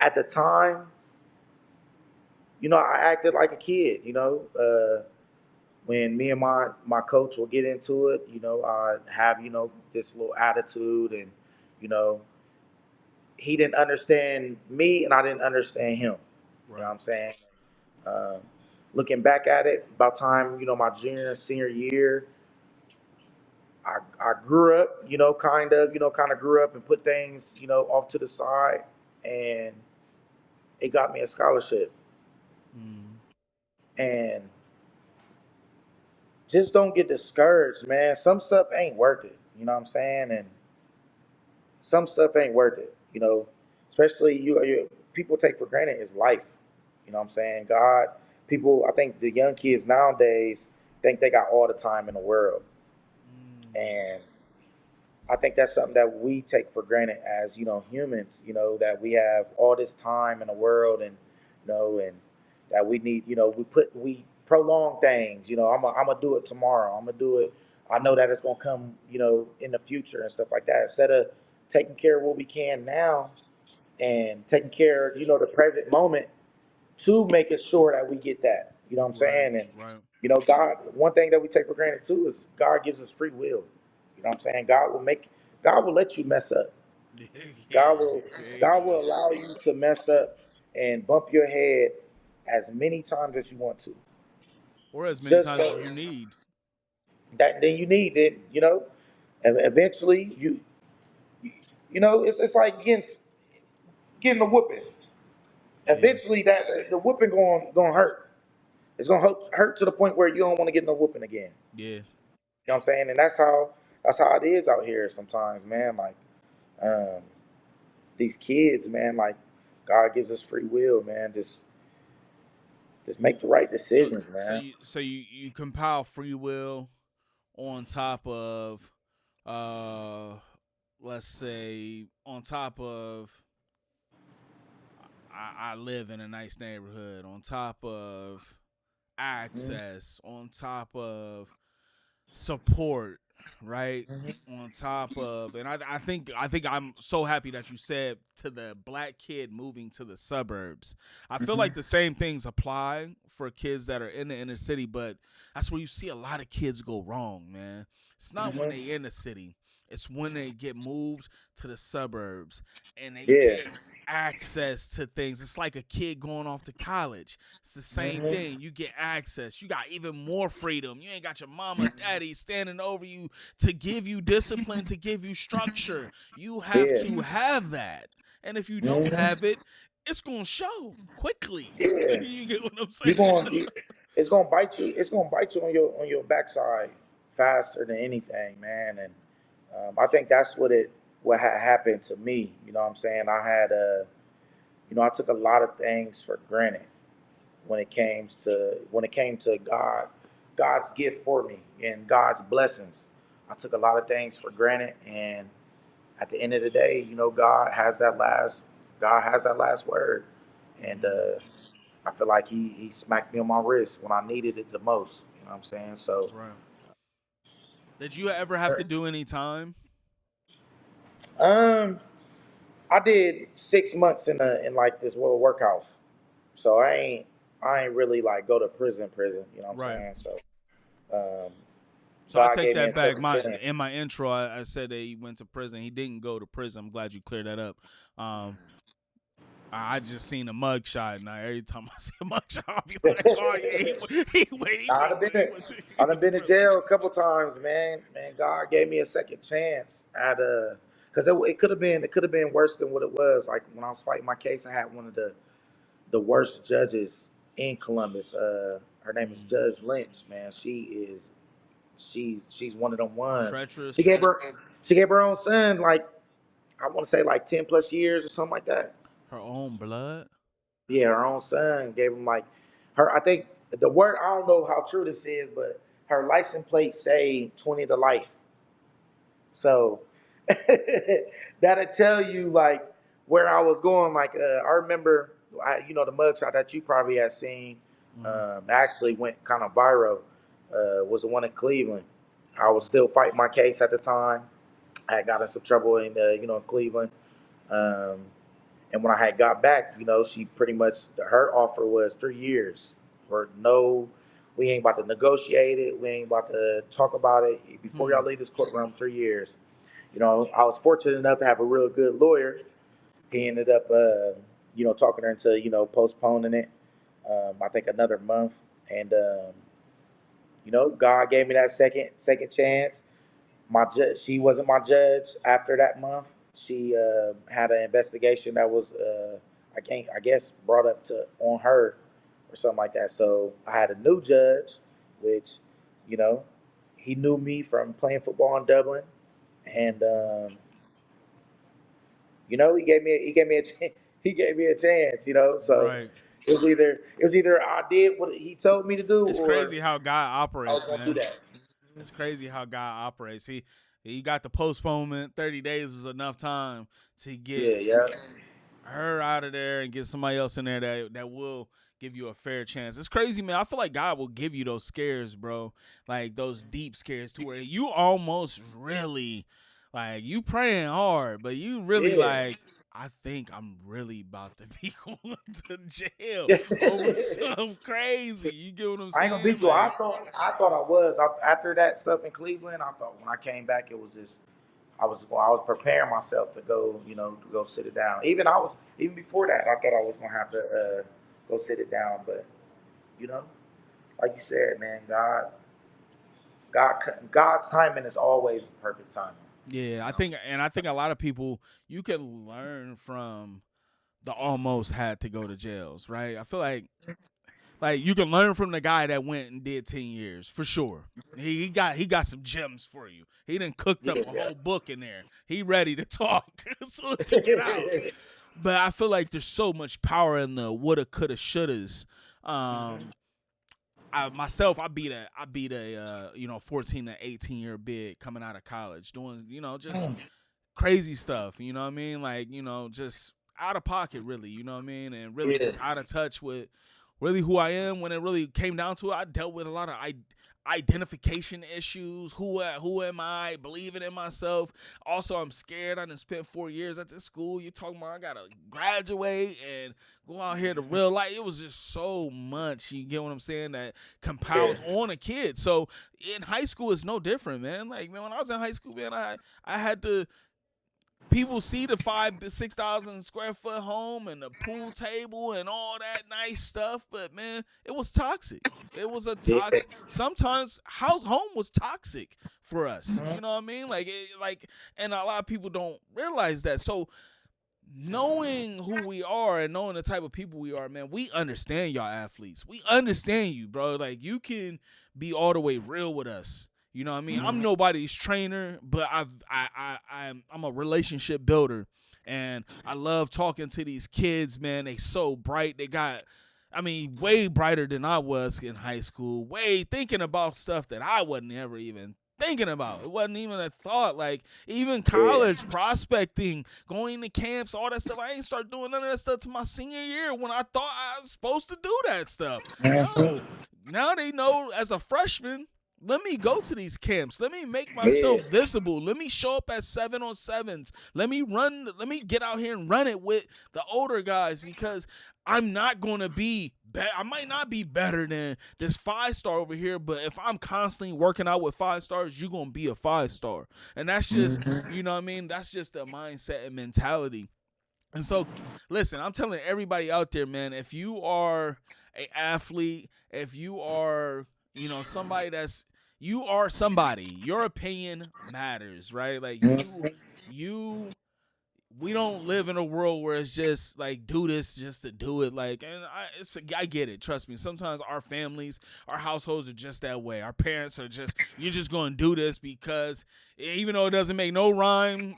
at the time, I acted like a kid. When me and my coach will get into it, I have this little attitude, and you know he didn't understand me, and I didn't understand him. You know what Right. I'm saying? Um, Looking back at it, about time my junior and senior year, I grew up, kind of grew up and put things, off to the side, and it got me a scholarship. Mm. And just don't get discouraged, man. Some stuff ain't worth it. You know what I'm saying? And some stuff ain't worth it. Especially people take for granted is life. You know what I'm saying? God, people. I think the young kids nowadays think they got all the time in the world, Mm. and I think that's something that we take for granted as humans. That we have all this time in the world, and and that we need. We prolong things. I'm gonna do it tomorrow. I'm gonna do it. I know that it's gonna come. In the future and stuff like that. Instead of taking care of what we can now and taking care of the present moment to making sure that we get that. You know what I'm Right. saying? And Right. God, one thing that we take for granted too is God gives us free will. You know what I'm saying? God will let you mess up. God Yeah. will Yeah. He God will does. allow you to mess up and bump your head as many times as you want to. Or as many Just times as so you need. that then you need it, and eventually it's like getting a whooping. Yeah. Eventually that the whooping going hurt. It's gonna hurt to the point where you don't want to get no whooping again. Yeah. You know what I'm saying? And that's how it is out here sometimes, man. Like um, these kids, man. Like God gives us free will, man. Just make the right So decisions, so man. you compile free will on top of uh let's say on top of I live in a nice neighborhood, on top of Hmm. access, on top of support, right? On top of, and I think I'm so happy that you said to the black kid moving to the suburbs. I feel Hmm. like the same things apply for kids that are in the inner city, but that's where you see a lot of kids go wrong, man. It's not when Hmm. they in the city. It's when they get moved to the suburbs and they Yeah. get access to things. It's like a kid going off to college. It's the same Hmm. thing. You get access. You got even more freedom. You ain't got your mama, daddy standing over you to give you discipline, to give you structure. You have Yeah. to have that. And if you don't Hmm. have it, it's going to show quickly. Yeah. You get what I'm saying? You're going. It's gonna bite you. It's gonna bite you on your backside faster than anything, man. And I think that's what had happened to me. You know what I'm saying? I took a lot of things for granted when it came to God's gift for me and God's blessings. I took a lot of things for granted, and at the end of the day, God has that last word, and Mm-hmm. I feel like he smacked me on my wrist when I needed it the most. You know what I'm saying? So, Right. Did you ever have to do any time? um, I did 6 months in like this little workhouse. So I ain't really like go to prison. You know what I'm Right. saying? So, um, So I God take gave me that a back. second My chance. in my intro, I said that he went to prison. He didn't go to prison. I'm glad you cleared that up. Um, I just seen a mugshot, and every time I see a mugshot, I'll be like, "Oh yeah, I'd have been to, he I'd went have to been to prison." jail a couple times, man. Man, God gave me a second chance because it could have been worse than what it was. Like when I was fighting my case, I had one of the worst judges in Columbus. Her name is Mm. Judge Lynch. Man, she's one of them ones. She Treacherous. gave her she gave her own son like I want to say like 10 plus years or something like that. Her own blood. Yeah, her own son gave him like her. I think the word I don't know how true this is, but her license plate say 20 to life. So that'll tell you like where I was going. Like I remember, the mugshot that you probably had seen Mm. actually went kind of viral. Was the one in Cleveland. I was still fighting my case at the time. I had got in some trouble in Cleveland. Um, and when I had got back, she pretty much her offer was 3 years for no. We ain't about to negotiate it. We ain't about to talk about it before Hmm. y'all leave this courtroom. 3 years. I was fortunate enough to have a real good lawyer. He ended up, talking her into, postponing it. I think another month, and God gave me that second chance. My judge, she wasn't my judge after that month. She had an investigation that was, I guess, brought up to on her or something like that. So I had a new judge, which, you know, he knew me from playing football in Dublin, and he gave me a he gave me a chance. So Right. it was either I did what he told me to do, It's or crazy how God I was operates, gonna do man. that. It's crazy how God operates. He got the postponement. 30 days was enough time to get Yeah, yeah, her out of there and get somebody else in there that will give you a fair chance. It's crazy, man. I feel like God will give you those scares, bro. Like those deep scares to where you almost really like you praying hard, but you really yeah. like I think I'm really about to be going to jail Yeah. over something crazy. You get what I'm I ain't gonna saying? beat you. I Like thought I thought I was. After that stuff in Cleveland, I thought when I came back, it was just I was preparing myself to go, to go sit it down. Even before that, I thought I was gonna have to go sit it down. But you know, like you said, man, God, God's timing is always perfect timing. yeah, You I know. think and I think a lot of people you can learn from the almost had to go to jails, right? I feel like you can learn from the guy that went and did 10 years for sure. He got some gems for you. He done cooked up Yeah, a yeah. whole book in there. He ready to talk as soon as he get out. But I feel like there's so much power in the woulda, coulda, shouldas. Mhm. Um, I myself, I beat a 14 to 18-year bid coming out of college, doing just crazy stuff. You know what I mean? Like just out of pocket, really. You know what I mean? And really Yeah, just out of touch with really who I am. When it really came down to it, I dealt with a lot of identification issues. Who am I? Believing in myself. Also, I'm scared. I done spent 4 years at this school. You're talking about I gotta graduate and go out here to real life. It was just so much. You get what I'm saying? That yeah, compiles on a kid. So in high school, it's no different, man. Like man, when I was in high school, man, I had to people see the 5,000 to 6,000 square foot home and the pool table and all that nice stuff, but man, it was toxic. It was a yeah. toxic. Sometimes house home was toxic for us. Mhm. You know what I mean? And a lot of people don't realize that. So knowing who we are and knowing the type of people we are, man, we understand y'all athletes. We understand you, bro. Like you can be all the way real with us. You know what I mean? I'm Mhm. nobody's trainer, but I'm a relationship builder, and I love talking to these kids. Man, they so bright. They got, I mean, way brighter than I was in high school. Way thinking about stuff that I wasn't ever even thinking about. It wasn't even a thought. Like even Yeah. college prospecting, going to camps, all that stuff. I ain't start doing none of that stuff to my senior year when I thought I was supposed to do that stuff. Mhm. No, now they know as a freshman. Let me go to these camps. Let me make Yeah. myself visible. Let me show up at 7-on-7s. Let me run. Let me get out here and run it with the older guys because I'm not going to be I might not be better than this 5-star over here, but if I'm constantly working out with 5 stars, you're going to be a 5-star. And that's just, Mhm. you know what I mean? That's just the mindset and mentality. And so, listen, I'm telling everybody out there, man, if you are a athlete, if you are, somebody you are somebody, your opinion matters, right? Like Mhm. you we don't live in a world where it's just like do this just to do it. Like, and I get it. Trust me. Sometimes our families, our households are just that way. Our parents are just you're just going to do this because even though it doesn't make no rhyme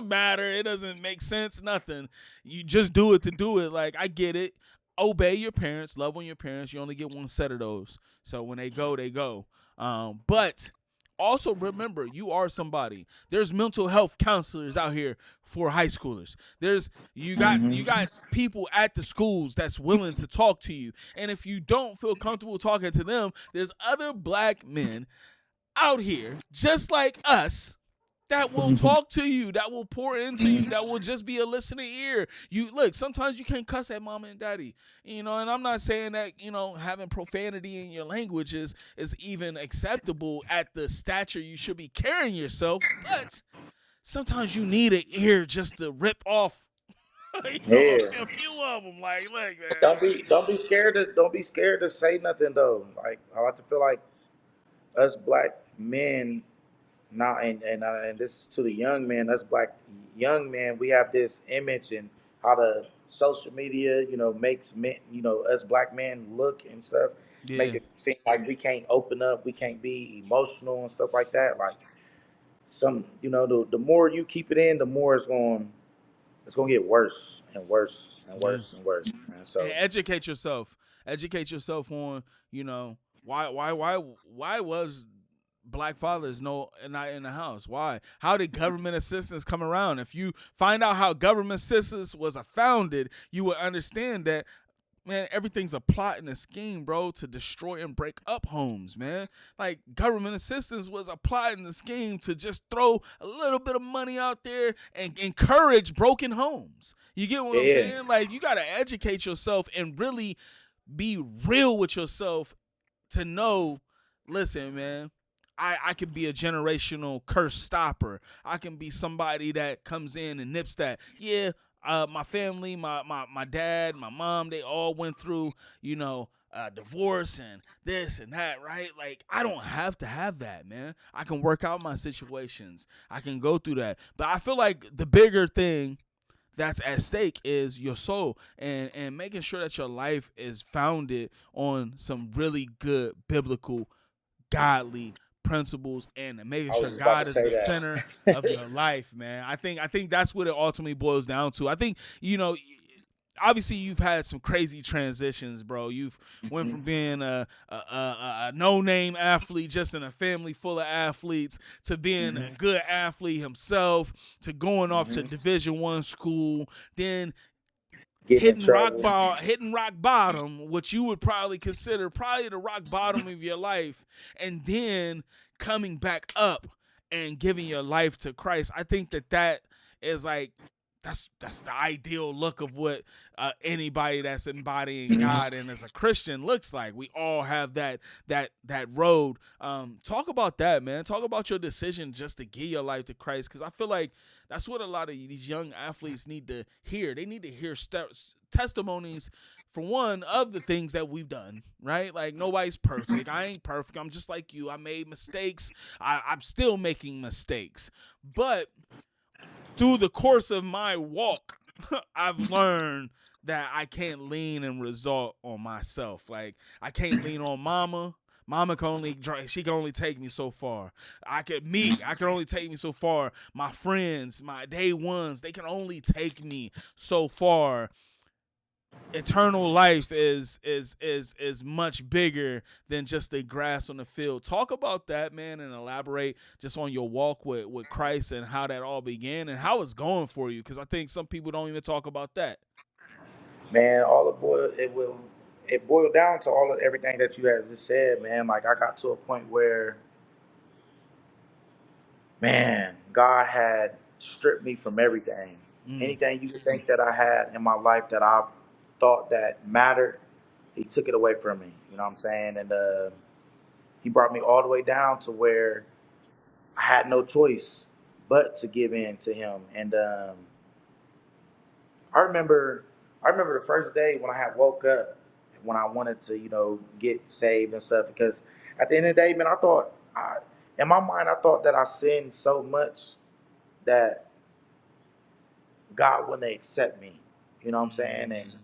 matter, it doesn't make sense, nothing. You just do it to do it. Like I get it. Obey your parents, love on your parents. You only get one set of those. So when they go, they go. But also remember, you are somebody. There's mental health counselors out here for high schoolers. There's you got people at the schools that's willing to talk to you. And if you don't feel comfortable talking to them, there's other black men out here just like us that will Mhm. talk to you, that will pour into you, that will just be a listening ear. You look, sometimes you can't cuss at mama and daddy, and I'm not saying that, having profanity in your language is even acceptable at the stature you should be carrying yourself, but sometimes you need an ear just to rip off, Yeah. a few of them. Like, look, man. Don't be scared to say nothing though. Like I like to feel like us black men, now and this to the young man, us black young men, we have this image and how the social media, makes men, us black men look and stuff, make Yeah, it seem like we can't open up, we can't be emotional and stuff like that. Like some, the more you keep it in, the more it's going to get worse and worse and yeah. worse and worse, man. And So educate yourself. Educate yourself on, why was black fathers not in the house? Why? How did government assistance come around? If you find out how government assistance was founded, you will understand that, man, everything's a plot and a scheme, bro, to destroy and break up homes, man. Like, government assistance was a plot and a scheme to just throw a little bit of money out there and encourage broken homes. You get what I'm yeah, saying? Like, you got to educate yourself and really be real with yourself to know, listen, man, I can be a generational curse stopper. I can be somebody that comes in and nips that. Yeah, my family, my dad, my mom, they all went through, divorce and this and that, right? Like, I don't have to have that, man. I can work out my situations. I can go through that. But I feel like the bigger thing that's at stake is your soul, and making sure that your life is founded on some really good biblical godly principles, and making I was sure just about God to is say the center of that. your life, man. I think that's what it ultimately boils down to. I think, obviously you've had some crazy transitions, bro. You've went from being a no name athlete just in a family full of athletes to being a Hmm. good athlete himself, to going off to Hmm. Division 1 school, then Getting in trouble. hitting rock bottom, which you would probably consider probably the rock bottom of your life, and then coming back up and giving your life to Christ. I think that is like, that's the ideal look of what anybody that's embodying God and as a Christian looks like. We all have that road. Talk about that, man. Talk about your decision just to give your life to Christ, because I feel like that's what a lot of these young athletes need to hear. They need to hear testimonies, for one, of the things that we've done, right? Like, nobody's perfect. I ain't perfect. I'm just like you. I made mistakes. I'm still making mistakes. But through the course of my walk, I've learned that I can't lean and result on myself. Like, I can't lean on mama. Mama can only she can only take me so far. I can only take me so far. My friends, my day ones, they can only take me so far. Eternal life is much bigger than just the grass on the field. Talk about that, man, and elaborate just on your walk with Christ and how that all began and how it's going for you, because I think some people don't even talk about that. Man, it boiled down to all of everything that you guys just said, man. Like I got to a point where, man, God had stripped me from everything. Mm. Anything you could think that I had in my life that I thought that mattered, He took it away from me. You know what I'm saying? And He brought me all the way down to where I had no choice but to give in to Him. And I remember, I remember the first day when I had woke up, when I wanted to, get saved and stuff. Because at the end of the day, man, in my mind, I thought that I sinned so much that God wouldn't accept me. You know what I'm saying? And Mm.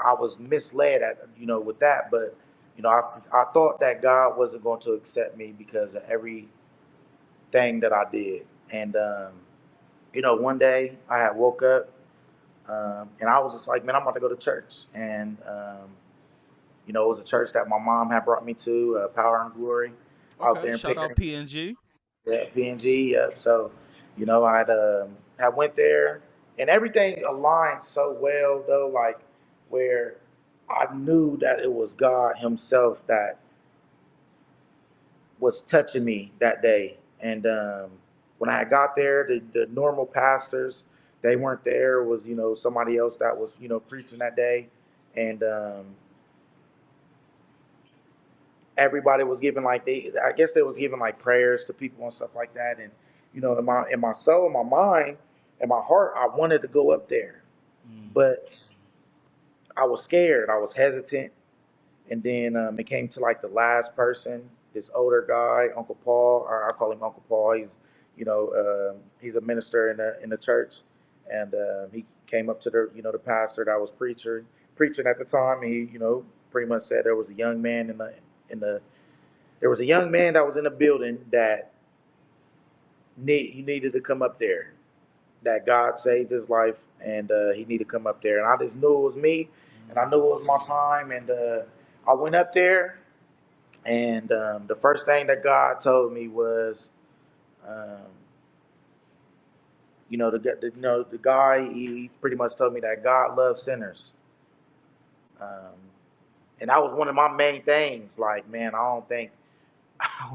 I was misled with that. But I thought that God wasn't going to accept me because of everything that I did. And one day I had woke up, and I was just like, man, I'm about to go to church. And it was a church that my mom had brought me to, Power and Glory, out Okay, there in shout out Pickering. PNG. Yeah, PNG. Yep. So, I went there, and everything aligned so well though, like where I knew that it was God Himself that was touching me that day. And when I got there, the normal pastors, they weren't there. It was somebody else that was preaching that day, and everybody was giving like I guess they was giving like prayers to people and stuff like that. And in my soul, my mind, and my heart, I wanted to go up there, Mm. but I was scared. I was hesitant. And then it came to like the last person. this older guy, Uncle Paul, or I call him Uncle Paul. He's a minister in the church, and he came up to the pastor that was preaching at the time, and he pretty much said there was a young man in the there was a young man that was in the building that he needed to come up there. That God saved his life, and he needed to come up there. And I just knew it was me, and I knew it was my time, and I went up there, and the first thing that God told me was, um, the guy he pretty much told me that God loves sinners, um, and that was one of my main things. Like, man, I don't think, I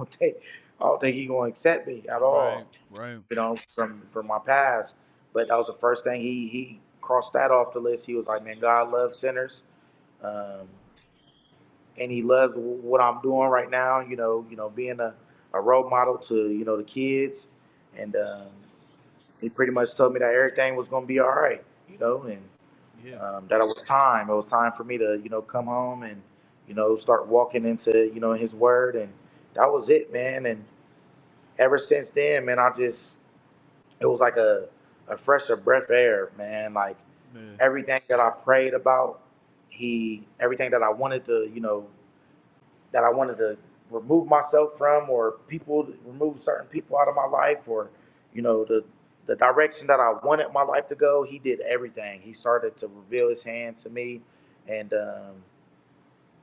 don't think he's gonna accept me at Right, all. right. From my past. But that was the first thing he crossed that off the list. He was like, man, God loves sinners, um, and He loves what I'm doing right now. Being a role model to the kids, and he pretty much told me that everything was gonna be all right. And Yeah, that it was time. It was time for me to come home and start walking into His Word, and that was it, man. And ever since then, man, it was like a fresher breath of air, man. Like yeah, everything that I prayed about, everything that I wanted to remove myself from, or people remove certain people out of my life, or the direction that I wanted my life to go. He did everything. He started to reveal His hand to me, and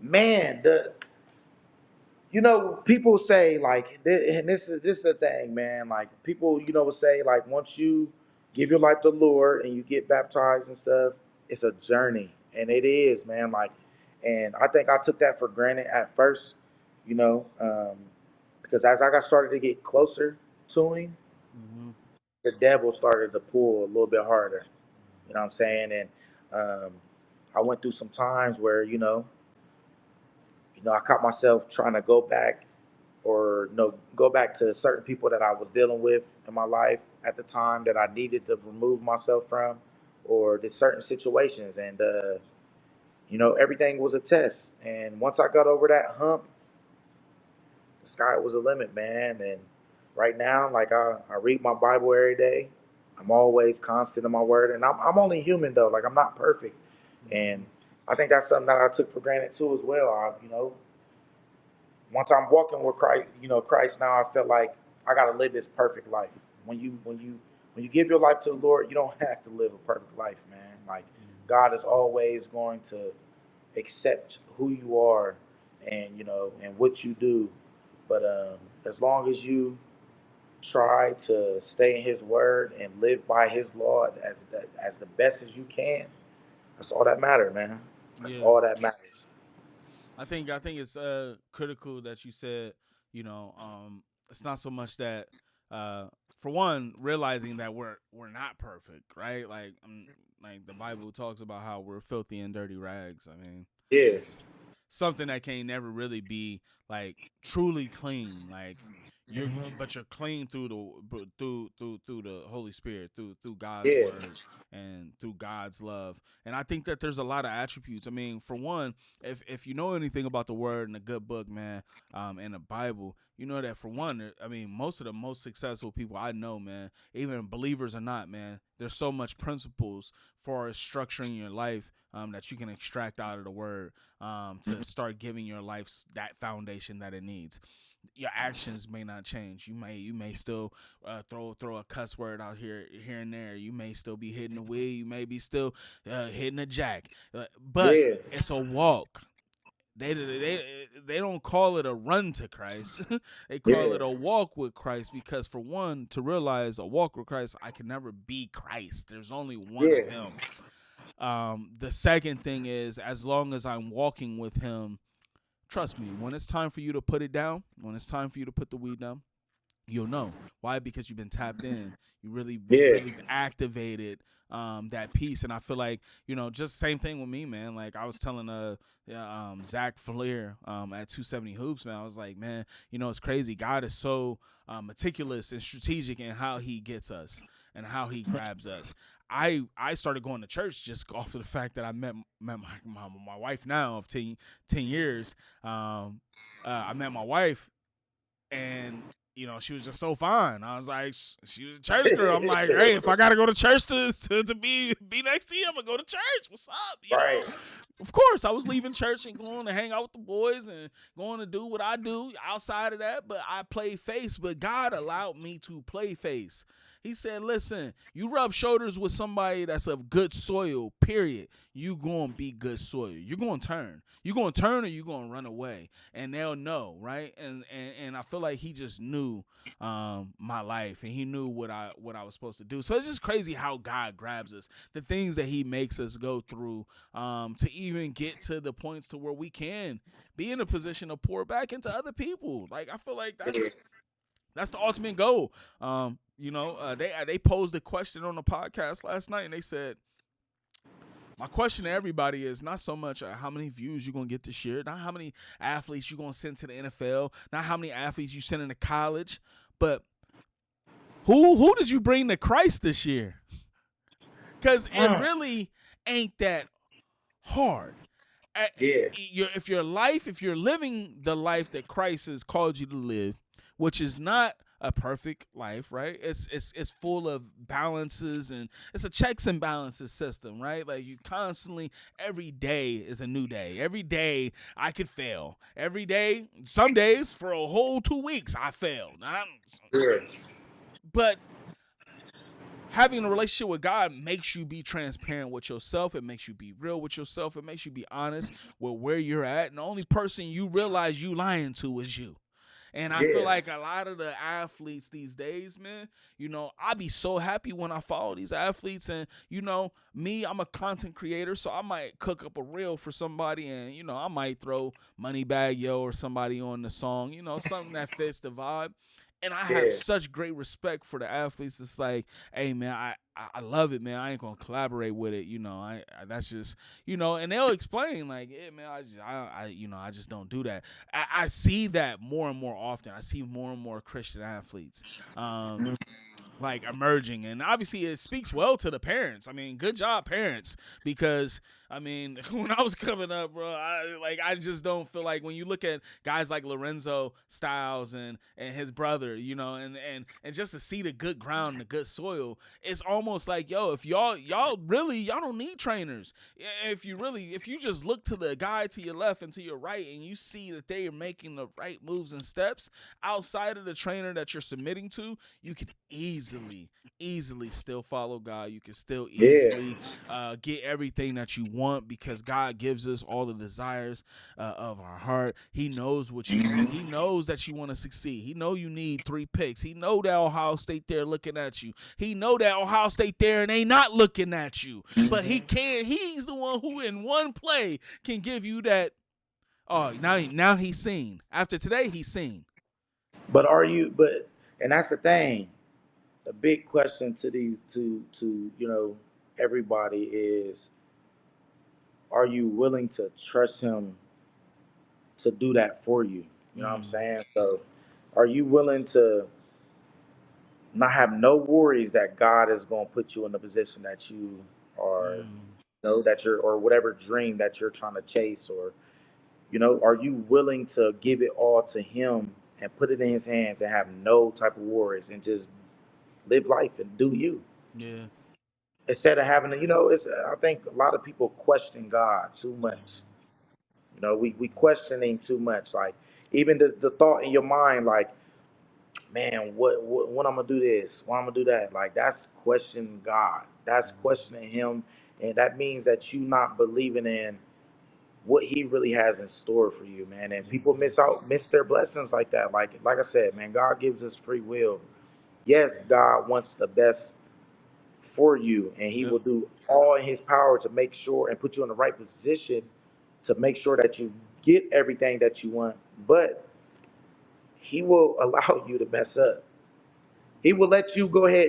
man, people say like, and this is the thing, man. Like people, will say like, once you give your life to the Lord and you get baptized and stuff, it's a journey, and it is, man. Like, and I think I took that for granted at first, you know, um, because as I got started to get closer to Him, mm-hmm. the devil started to pull a little bit harder. You know what I'm saying? And um, I went through some times where I caught myself trying to go back, or go back to certain people that I was dealing with in my life at the time that I needed to remove myself from, or the certain situations, and everything was a test. And once I got over that hump, the sky was the limit, man. And right now, like I read my Bible every day. I'm always constant in my word, and I'm only human though. Like I'm not perfect, Mm-hmm. and I think that's something that I took for granted too as well. Once I'm walking with Christ, Christ now, I feel like I got to live this perfect life. When you give your life to the Lord, you don't have to live a perfect life, man. Like God is always going to accept who you are, and and what you do. But as long as you try to stay in His Word and live by His law as the best as you can, that's all that matters, man. That's Yeah. all that matters. I think it's critical that you said, you know, it's not so much that uh for one, realizing that we're not perfect, right? Like the Bible talks about how we're filthy and dirty rags. I mean, Yeah, it's something that can never really be like truly clean. Like but you're clean through through the Holy Spirit, through God's yeah, word and through God's love. And I think that there's a lot of attributes. I mean, for one, if you know anything about the word in a good book, man, in the Bible, you know that for one, I mean, most of the most successful people I know, man, even believers or not, man, there's so much principles for structuring your life that you can extract out of the word to start giving your life that foundation that it needs. Your actions may not change. You may still throw a cuss word out here and there. You may still be hitting the wheel. You may be still hitting a jack. But yeah, it's a walk. They don't call it a run to Christ. They call yeah, it a walk with Christ, because for one, to realize a walk with Christ, I can never be Christ. There's only one of yeah, Him. The second thing is, as long as I'm walking with Him, trust me, when it's time for you to put it down, when it's time for you to put the weed down, you'll know why, because you've been tapped in. You yeah, really activated that piece. And I feel like, just same thing with me, man. Like I was telling yeah, Zach Flair at 270 Hoops, man. I was like, man, it's crazy. God is so meticulous and strategic in how He gets us and how He grabs us. I started going to church just off of the fact that I met my wife now of 10 years. I met my wife and she was just so fine. I was like, she was a church girl. I'm like, hey, if I gotta go to church to be next to you, I'm gonna go to church. What's up? Right. Of course, I was leaving church and going to hang out with the boys and going to do what I do outside of that. But I play face. But God allowed me to play face. He said, listen, you rub shoulders with somebody that's of good soil, period. You going to be good soil. You're going to turn. You're going to turn or you're going to run away. And they'll know, right? And I feel like he just knew my life, and he knew what I was supposed to do. So it's just crazy how God grabs us, the things that he makes us go through to even get to the points to where we can be in a position to pour back into other people. Like, I feel like that's the ultimate goal. They posed a question on the podcast last night, and they said, my question to everybody is not so much how many views you're going to get this year, not how many athletes you're going to send to the NFL, not how many athletes you send into college, but who did you bring to Christ this year? Because it really ain't that hard. Yeah. If you're living the life that Christ has called you to live, which is not a perfect life, right? It's full of balances, and it's a checks and balances system, right? Like, you constantly, every day is a new day. Every day I could fail. Every day, some days for a whole 2 weeks I failed. But having a relationship with God makes you be transparent with yourself. It makes you be real with yourself. It makes you be honest with where you're at. And the only person you realize you lying to is you. And I feel like a lot of the athletes these days, man, I be so happy when I follow these athletes. And, me, I'm a content creator, so I might cook up a reel for somebody, and, I might throw Moneybag Yo or somebody on the song, something that fits the vibe. And I have such great respect for the athletes. It's like, hey, man, I love it, man. I ain't gonna collaborate with it, I that's just, and they'll explain like, yeah, man, I just don't do that. I see that more and more often. I see more and more Christian athletes, like, emerging, and obviously it speaks well to the parents. I mean, good job, parents, because I mean, when I was coming up, bro, I just don't feel like, when you look at guys like Lorenzo Styles and his brother, and just to see the good ground and the good soil, it's almost like, yo, if y'all don't need trainers. If you just look to the guy to your left and to your right, and you see that they are making the right moves and steps outside of the trainer that you're submitting to, you can easily still follow God. You can still easily get everything that you want, because God gives us all the desires of our heart. He knows what you want. He knows that you want to succeed. He know you need 3 picks. He know that Ohio State there looking at you. He know that Ohio State there and they not looking at you. But he's the one who in one play can give you that. Oh, now he's seen. After today, he's seen. But and that's the thing. The big question to these to everybody is, are you willing to trust him to do that for you? You know what I'm Mm, saying? So, are you willing to not have no worries that God is going to put you in the position that you are, mm, that you're, or whatever dream that you're trying to chase, or, are you willing to give it all to him and put it in his hands and have no type of worries and just live life and do you? yeah. Instead of having to, I think a lot of people question God too much. Mm, We questioning too much. Like, even the thought in your mind, like, man, what when I'm gonna do this, when I'm gonna do that, like, that's questioning God. That's questioning him, and that means that you not believing in what he really has in store for you, man. And people mm, miss their blessings like that. Like I said, man, God gives us free will. Yes, God wants the best for you, and he yep. will do all in his power to make sure and put you in the right position to make sure that you get everything that you want. But he will allow you to mess up. He will let you go ahead.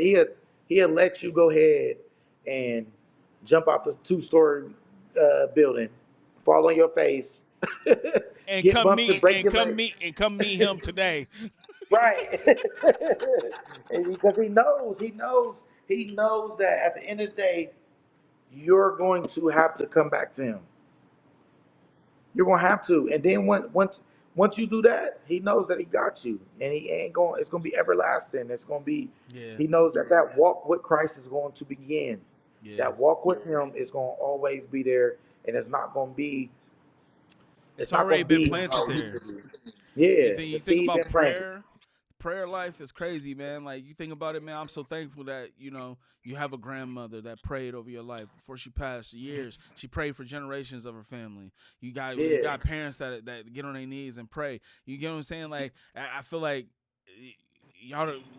He'll let you go ahead and jump out the 2-story building, fall on your face, And get come bumped and meet break and your come leg. meet and come meet him today. Right. And because he knows that at the end of the day, you're going to have to come back to him. You're gonna have to, and then once Once you do that, he knows that he got you, and he ain't going. It's going to be everlasting. It's going to be. Yeah. He knows that that walk with Christ is going to begin. Yeah. That walk with Him is going to always be there, and it's not going to be. It's It's not already going to been be planted how it used there. to be. You Yeah, think the you think seed about been planted. prayer life is crazy, man. Like you think about it, man. I'm so thankful that you have a grandmother that prayed over your life before she passed. Years she prayed for generations of her family. You Yeah, got parents that get on their knees and pray. You get what I'm saying? Like I feel like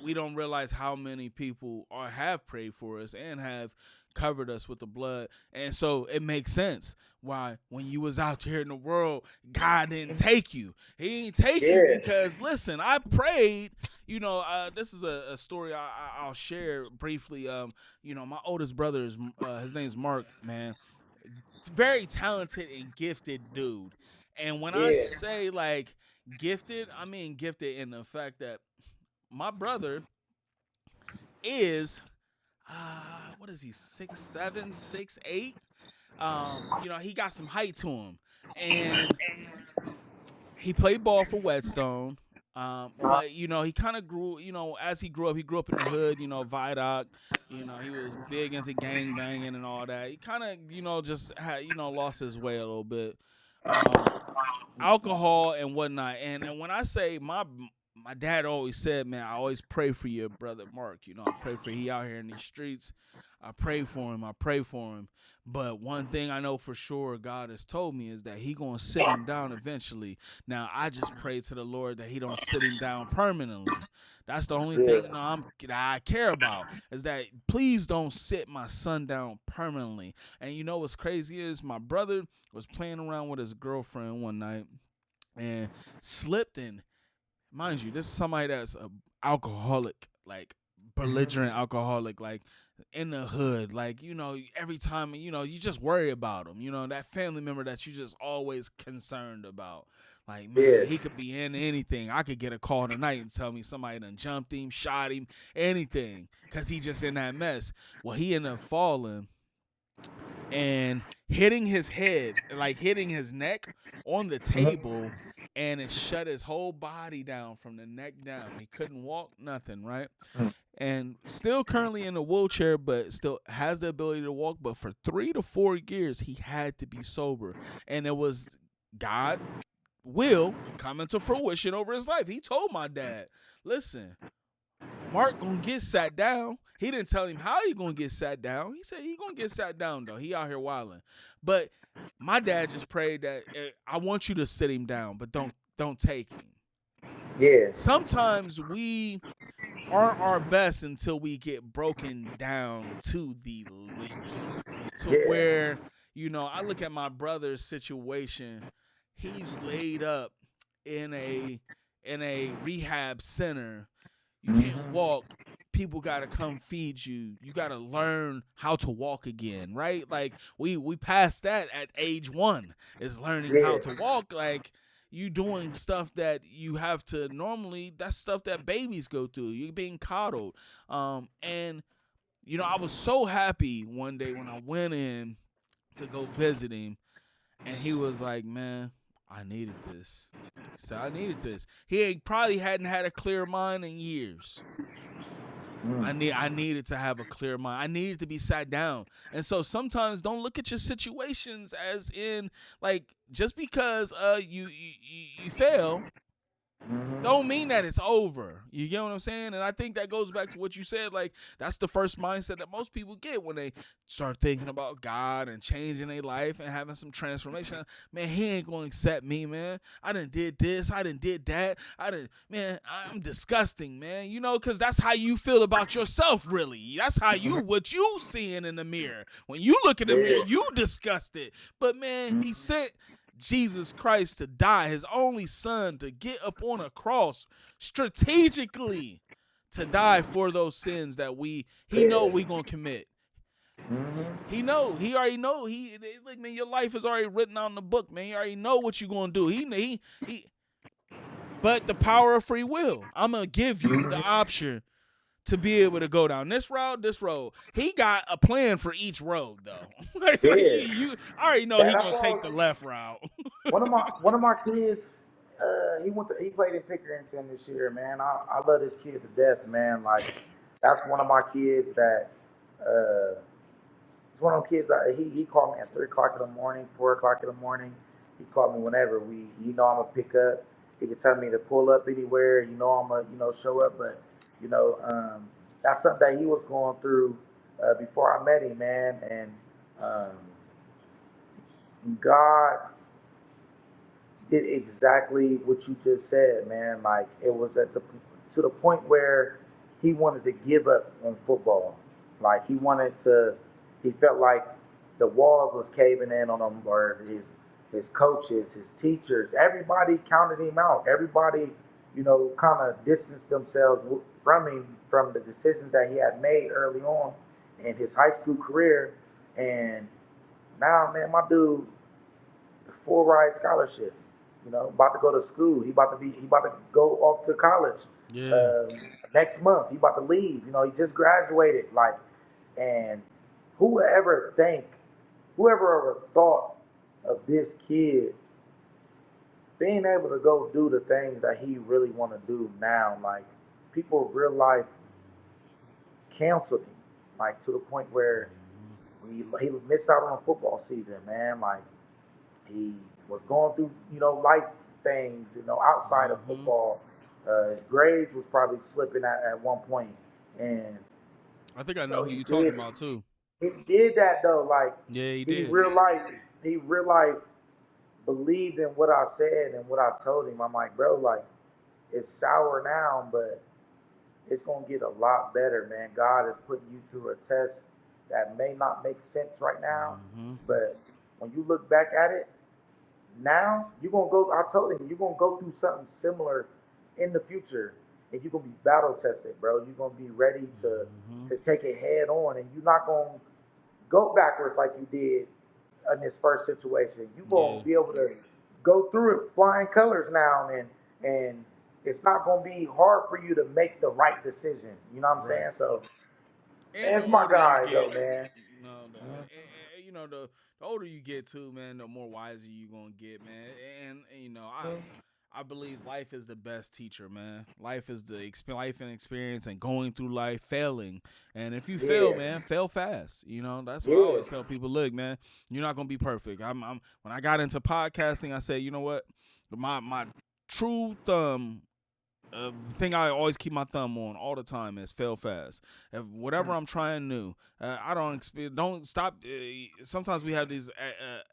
we don't realize how many people have prayed for us and have covered us with the blood, and so it makes sense why when you was out here in the world, God didn't take you. He didn't take you yeah, because listen, I prayed. This is a story I'll share briefly. My oldest brother is his name's Mark. Man, very talented and gifted dude. And when I yeah. say like gifted, I mean gifted in the fact that my brother is what is he, 6'7", 6'8"? He got some height to him. And he played ball for Whetstone. But he kind of grew, as he grew up in the hood, Vidoc, he was big into gang banging and all that. He kind of, just had, lost his way a little bit. Um, Alcohol and whatnot. And when I say my dad always said, man, I always pray for your brother Mark. I pray for he out here in these streets. I pray for him. I pray for him. But one thing I know for sure God has told me is that he gonna sit him down eventually. Now I just pray to the Lord that he don't sit him down permanently. That's the only thing I care about is that please don't sit my son down permanently. And you know what's crazy is my brother was playing around with his girlfriend one night and slipped in. Mind you, this is somebody that's a alcoholic, like belligerent alcoholic, like in the hood, like every time you just worry about him, that family member that you just always concerned about. Like, man, Yes. he could be in anything. I could get a call tonight and tell me somebody done jumped him, shot him, anything, because he just in that mess. Well, he ended up falling and hitting his head, like hitting his neck on the table, and it shut his whole body down from the neck down. He couldn't walk, nothing, right? And still currently in a wheelchair, but still has the ability to walk. But for 3 to 4 years, he had to be sober. And it was God will come into fruition over his life. He told my dad, listen, Mark gonna get sat down. He didn't tell him how he gonna get sat down. He said he gonna get sat down though. He out here wilding. But my dad just prayed that I want you to sit him down, but don't take him. Yeah. Sometimes we aren't our best until we get broken down to the least. To Yeah. where, I look at my brother's situation. He's laid up in a rehab center. You can't walk. People gotta come feed you. You gotta learn how to walk again, right? Like we passed that at age 1 is learning how to walk. Like you doing stuff that you have to normally. That's stuff that babies go through. You're being coddled. And I was so happy one day when I went in to go visit him, and he was like, "Man, I needed this." So I needed this. He probably hadn't had a clear mind in years. I needed to have a clear mind. I needed to be sat down. And so sometimes don't look at your situations as in like just because you fail don't mean that it's over. You get what I'm saying? And I think that goes back to what you said. Like, that's the first mindset that most people get when they start thinking about God and changing their life and having some transformation. Man, he ain't going to accept me, man. I done did this. I done did that. Man, I'm disgusting, man. Because that's how you feel about yourself, really. That's how what you seeing in the mirror. When you look in the mirror, you disgusted. But, man, he sent Jesus Christ to die, his only son, to get up on a cross strategically to die for those sins that he know we gonna commit. He already know. Like, man, your life is already written out in the book, man. He already know what you gonna do. He but the power of free will. I'm gonna give you the option to be able to go down this road, this road. He got a plan for each road, though. I already know he gonna take the left route. One of my kids, he played in Pickerington this year, man. I love this kid to death, man. Like that's one of my kids that uh it's one of them kids. He called me at 3 o'clock in the morning, 4 o'clock in the morning. He called me whenever I'm gonna pick up. He can tell me to pull up anywhere. I'm gonna show up. But you know, that's something that he was going through before I met him, man. And um, God did exactly what you just said, man. Like it was to the point where he wanted to give up on football. Like he felt like the walls was caving in on him, or his coaches, his teachers, everybody counted him out. Everybody, kind of distanced themselves from him from the decisions that he had made early on in his high school career. And now, man, my dude full ride scholarship. About to go to school. He about to go off to college. Yeah. Um, Next month he about to leave. He just graduated. Like, and who would ever think, whoever ever thought of this kid being able to go do the things that he really want to do now? Like, people real life canceled him. Like to the point where Mhm. he missed out on a football season, man. Like he was going through, life things, outside of Mhm. football. His grades was probably slipping at one point, and I think I know so who you talking about too. he did that though. Like Yeah, he he did. real life, he real life believed in what I said and what I told him. I'm like, bro, like it's sour now, but it's gonna get a lot better, man. God is putting you through a test that may not make sense right now, Mhm. but when you look back at it, now you're gonna go. I told him you're gonna go through something similar in the future, and you're gonna be battle tested, bro. You're gonna be ready to Mhm. take it head on, and you're not gonna go backwards like you did in this first situation. You're gonna Yeah. be able to go through it flying colors now, and it's not gonna be hard for you to make the right decision. You know what I'm Right. saying? So, And man, the it's my older you guy, though, get, man. the older you get too, man, the more wiser you gonna get, man. And I believe life is the best teacher, man. Life is the life and experience, and going through life, failing. And if you fail, Yeah, man, fail fast. That's what I yeah, always tell people. Look, man, you're not gonna be perfect. When I got into podcasting, I said, you know what, my true thumb, the thing I always keep my thumb on all the time is fail fast. If whatever I'm trying new, I don't stop. Sometimes we have these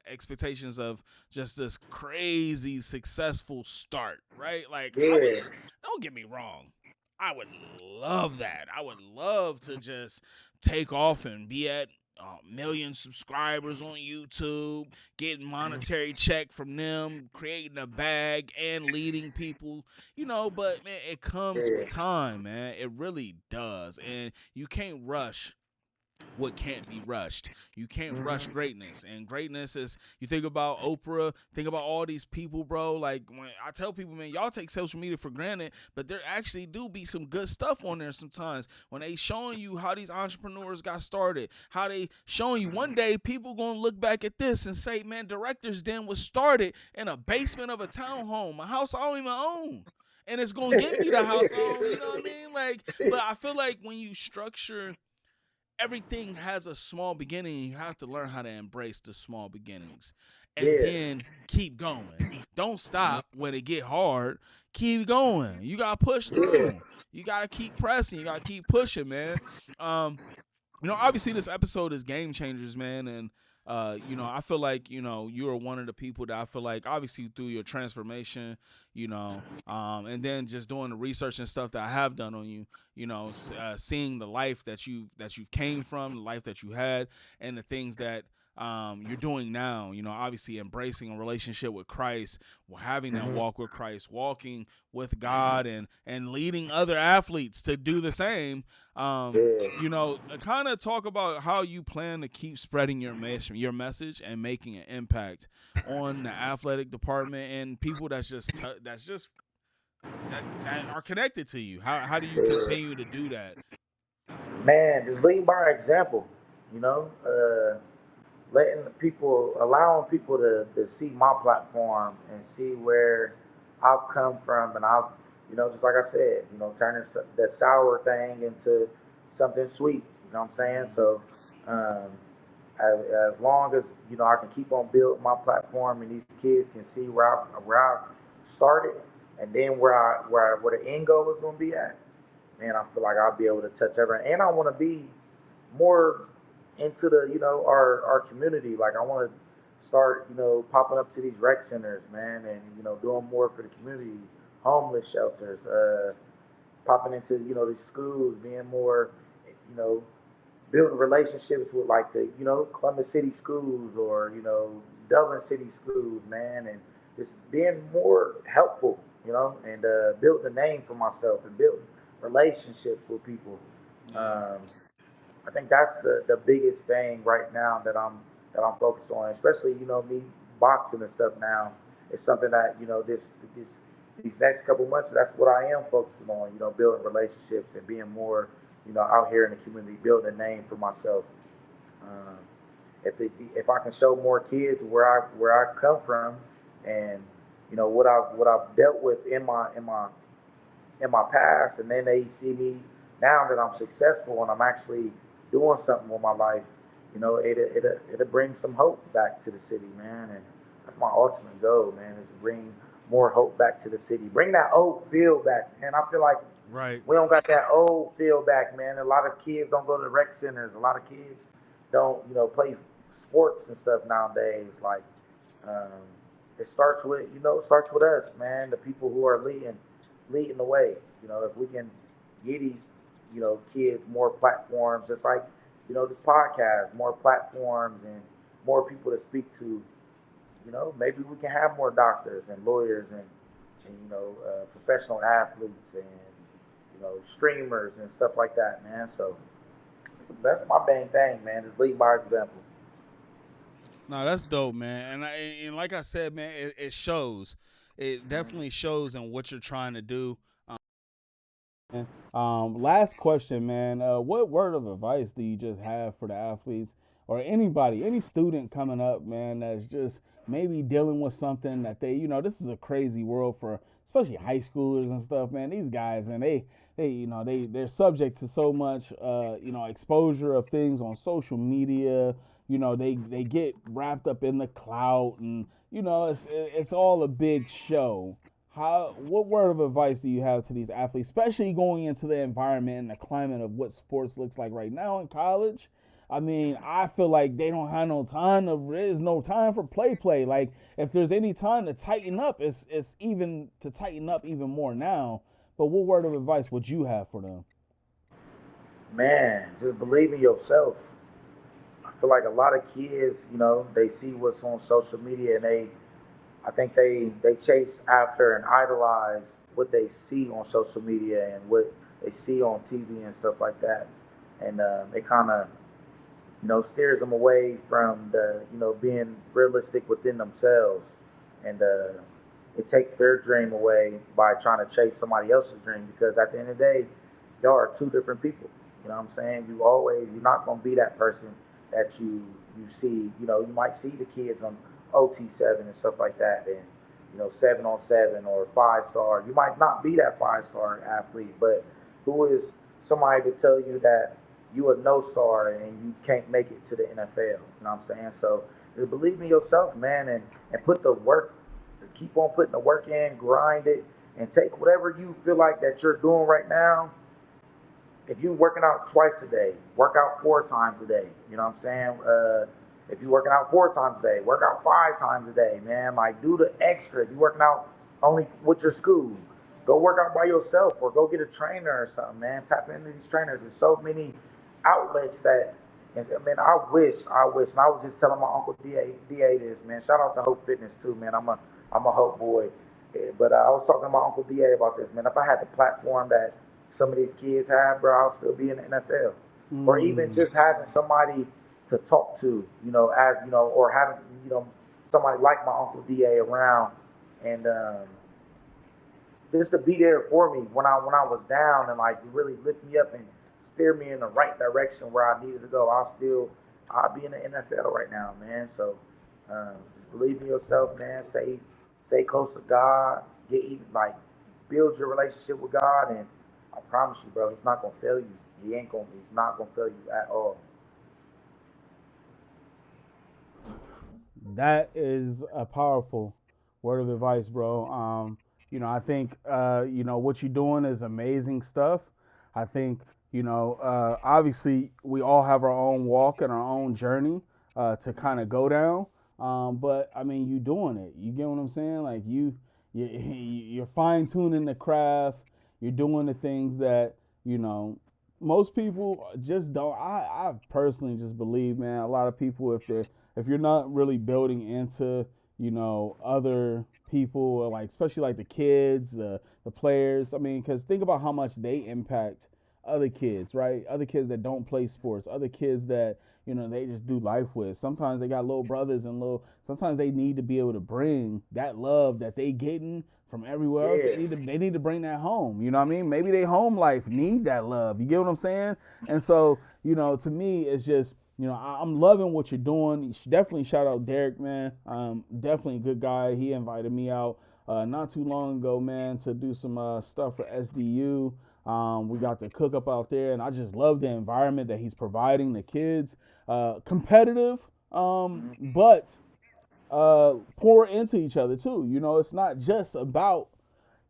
expectations of just this crazy successful start, right? Like yeah, don't get me wrong, I would love that. I would love to just take off and be at a million subscribers on YouTube, getting monetary check from them, creating a bag and leading people, but man, it comes yeah. with time, man. It really does. And you can't rush what can't be rushed. You can't rush Hmm. greatness. And greatness is, you think about Oprah, think about all these people, bro. Like, when I tell people, man, y'all take social media for granted, but there actually do be some good stuff on there sometimes. When they showing you how these entrepreneurs got started, how they showing you one day people gonna look back at this and say, man, Director's Den was started in a basement of a townhome, a house I don't even own. And it's gonna get me the house I own, you know what I mean? Like, but I feel like when you structure, everything has a small beginning, and you have to learn how to embrace the small beginnings and Yeah. then keep going. Don't stop when it get hard. Keep going. You gotta push Yeah. through. You gotta keep pressing. You gotta keep pushing, man. um Obviously this episode is game changers, man, and I feel like, you are one of the people that I feel like, obviously through your transformation, and then just doing the research and stuff that I have done on you, seeing the life that you've came from, the life that you had, and the things that you're doing now, obviously embracing a relationship with Christ, having that Hmm. walk with Christ, walking with God, and leading other athletes to do the same. Yeah. Kind of talk about how you plan to keep spreading your message and making an impact on the athletic department and people that are connected to you. How do you Yeah. continue to do that? Man, just lead by example, you know, allowing people to see my platform and see where I've come from, and I've, just like I said, turning that sour thing into something sweet. You know what I'm saying? Mhm. So, um, as long as I can keep on building my platform, and these kids can see where I started, and then where the end goal is going to be at, man, I feel like I'll be able to touch everyone. And I want to be more into the our community. Like I want to start popping up to these rec centers, man, and doing more for the community, homeless shelters, popping into these schools, being more you know building relationships with like the Columbus City schools or Dublin City schools, man, and just being more helpful, and building a name for myself and building relationships with people. Yeah. Um, I think that's the biggest thing right now that I'm focused on, especially me boxing and stuff now. It's something that this these next couple months. That's what I am focusing on. Building relationships and being more out here in the community, building a name for myself. Um, if I can show more kids where I come from, and what I've dealt with in my past, and then they see me now that I'm successful and I'm actually doing something with my life. It'll bring some hope back to the city, man, and that's my ultimate goal, man, is to bring more hope back to the city, bring that old feel back, man. I feel like Right. we don't got that old feel back, man. A lot of kids don't go to the rec centers. A lot of kids don't, play sports and stuff nowadays. Like, um, it starts with us, man. The people who are leading the way. If we can give these, kids more platforms, just like, this podcast, more platforms and more people to speak to. Maybe we can have more doctors and lawyers and professional athletes and streamers and stuff like that, man. So that's my main thing, man. Just lead by example. No, that's dope, man. And like I said, man, it shows. It definitely shows in what you're trying to do. Last question, man. What word of advice do you just have for the athletes or anybody, any student coming up, man, that's just maybe dealing with something that this is a crazy world for, especially high schoolers and stuff, man. These guys and they're subject to so much, exposure of things on social media. They get wrapped up in the clout, and it's all a big show. What word of advice do you have to these athletes, especially going into the environment and the climate of what sports looks like right now in college? I mean, I feel like they don't have no time. There's no time for play. Like, if there's any time to tighten up, it's even to tighten up even more now. But what word of advice would you have for them? Man, just believe in yourself. I feel like a lot of kids, they see what's on social media, and I think they chase after and idolize what they see on social media and what they see on TV and stuff like that, and it kind of steers them away from the being realistic within themselves, and it takes their dream away by trying to chase somebody else's dream, because at the end of the day, y'all are two different people. You know what I'm saying? You're not gonna be that person that you see. You might see the kids on OT7 and stuff like that, and 7-on-7 or 5 star. You might not be that 5 star athlete, but who is somebody to tell you that you a no star and you can't make it to the NFL? You know what I'm saying? So just believe in yourself, man, and put the work, keep on putting the work in, grind it, and take whatever you feel like that you're doing right now. If you're working out twice a day, work out 4 times a day. You know what I'm saying? If you're working out 4 times a day, work out 5 times a day, man. Like, do the extra. If you're working out only with your school, go work out by yourself or go get a trainer or something, man. Tap into these trainers. There's so many outlets that, and man, I wish, and I was just telling my uncle DA this, man. Shout out to Hope Fitness too, man. I'm a Hope boy. But I was talking to my uncle DA about this, man. If I had the platform that some of these kids have, bro, I'll still be in the NFL. Or even Mm, just having somebody to talk to, or having, somebody like my Uncle DA around, and just to be there for me when I was down, and like really lift me up and steer me in the right direction where I needed to go. I'll be in the NFL right now, man. So just believe in yourself, man. Stay close to God. like build your relationship with God, and I promise you, bro, He's not gonna fail you. He's not gonna fail you at all. That is a powerful word of advice, bro. I think what you're doing is amazing stuff. I think obviously we all have our own walk and our own journey to kind of go down. But I mean, you doing it. You get what I'm saying? Like you're fine tuning the craft. You're doing the things that you know most people just don't. I personally just believe, man. A lot of people, if you're not really building into other people, or like especially like the kids, the players. I mean, because think about how much they impact other kids, right? Other kids that don't play sports, other kids that they just do life with. Sometimes they got little brothers and little. Sometimes they need to be able to bring that love that they getting from everywhere else. Yeah, They need to bring that home. You know what I mean? Maybe they home life need that love. You get what I'm saying? And so to me, it's just I'm loving what you're doing. You should definitely shout out Derek, man. Definitely a good guy. He invited me out not too long ago, man, to do some stuff for SDU. We got the cook up out there, and I just love the environment that he's providing the kids. Competitive, but pour into each other too. It's not just about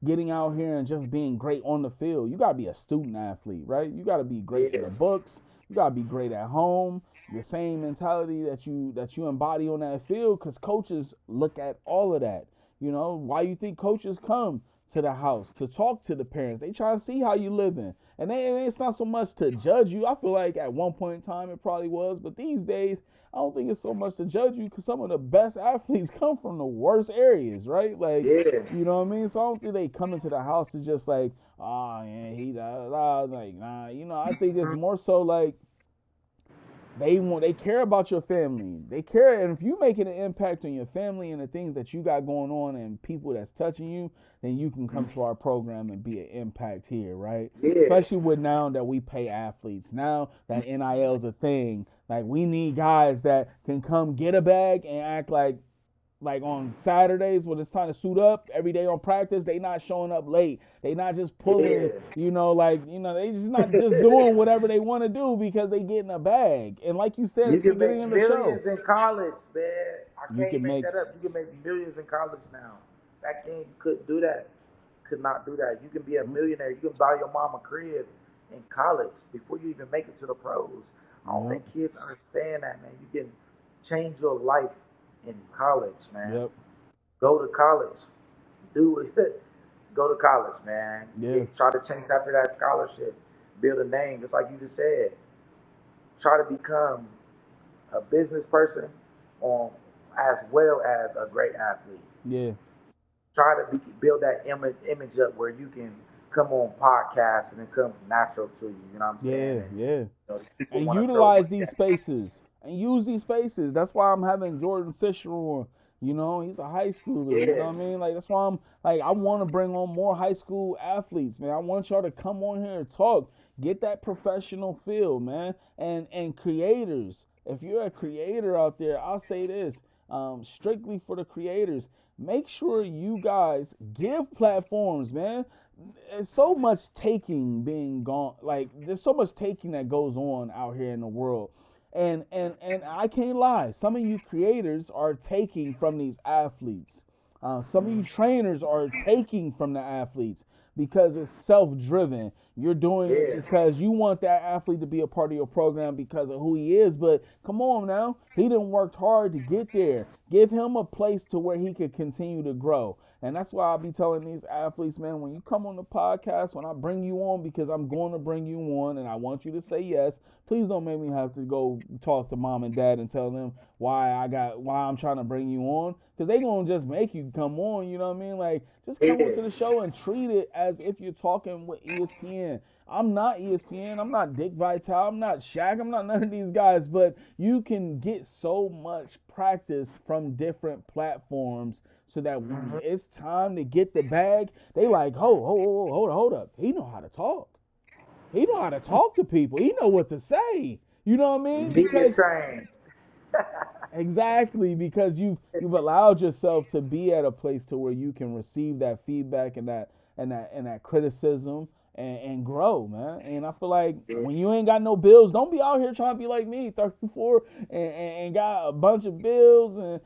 getting out here and just being great on the field. You gotta be a student athlete, right? You gotta be great in yeah, the books. You gotta be great at home. The same mentality that you embody on that field, because coaches look at all of that. Why you think coaches come to the house to talk to the parents? They try to see how you living, and it's not so much to judge you. I feel like at one point in time it probably was, but these days I don't think it's so much to judge you, because some of the best athletes come from the worst areas, right? Like, yeah, you know what I mean? So I don't think they come into the house to just like, oh yeah, he da da da. Like, nah. I think it's more so like they care about your family. They care, and if you making an impact on your family and the things that you got going on and people that's touching you, then you can come to our program and be an impact here, right? yeah. Especially with now that we pay athletes, now that NIL is a thing. Like, we need guys that can come get a bag and act like on Saturdays when it's time to suit up every day on practice. They not showing up late. They not just pulling, Yeah. they just not just doing whatever they want to do because they getting a bag. And like you said You at the can beginning make of the show, millions in college, man. I you can't can make make. that up. You can make millions in college now. Back then, you couldn't do that. Could not do that. You can be a millionaire. You can buy your mom a crib in college before you even make it to the pros. I don't Yep. think kids understand that, man. You can change your life in college, man. Yep. Go to college. Do it. Go to college, man. Yeah. Try to chase after that scholarship. Build a name, just like you just said. Try to become a business person on as well as a great athlete. Yeah. Try to build that image up where you can come on podcasts and it comes natural to you. You know what I'm saying? Yeah. And Yeah. people And want to throw utilize money these at you. spaces and use these spaces. That's why I'm having Jordan Fisher on. He's a high schooler. You know Yeah, what I mean? Like, that's why I'm like, I want to bring on more high school athletes, man. I want y'all to come on here and talk, get that professional feel, man. And creators. If you're a creator out there, I'll say this, strictly for the creators. Make sure you guys give platforms, man. There's so much taking being gone, like there's so much taking that goes on out here in the world, and I can't lie, some of you creators are taking from these athletes. Some of you trainers are taking from the athletes because it's self-driven. You're doing it yeah, because you want that athlete to be a part of your program because of who he is, but come on now, he done worked hard to get there. Give him a place to where he could continue to grow. And that's why I be telling these athletes, man, when you come on the podcast, when I bring you on, because I'm going to bring you on and I want you to say yes, please don't make me have to go talk to mom and dad and tell them why I'm trying to bring you on. Because they going to just make you come on, you know what I mean? Like, just come yeah, onto the show and treat it as if you're talking with ESPN. I'm not ESPN. I'm not Dick Vitale. I'm not Shaq. I'm not none of these guys. But you can get so much practice from different platforms so that when it's time to get the bag, they like, hold up. He know how to talk. He know how to talk to people. He know what to say. You know what I mean? media Because train. Exactly, because you've allowed yourself to be at a place to where you can receive that feedback and that criticism and grow, man. And I feel like Yeah, when you ain't got no bills, don't be out here trying to be like me, 34, and got a bunch of bills and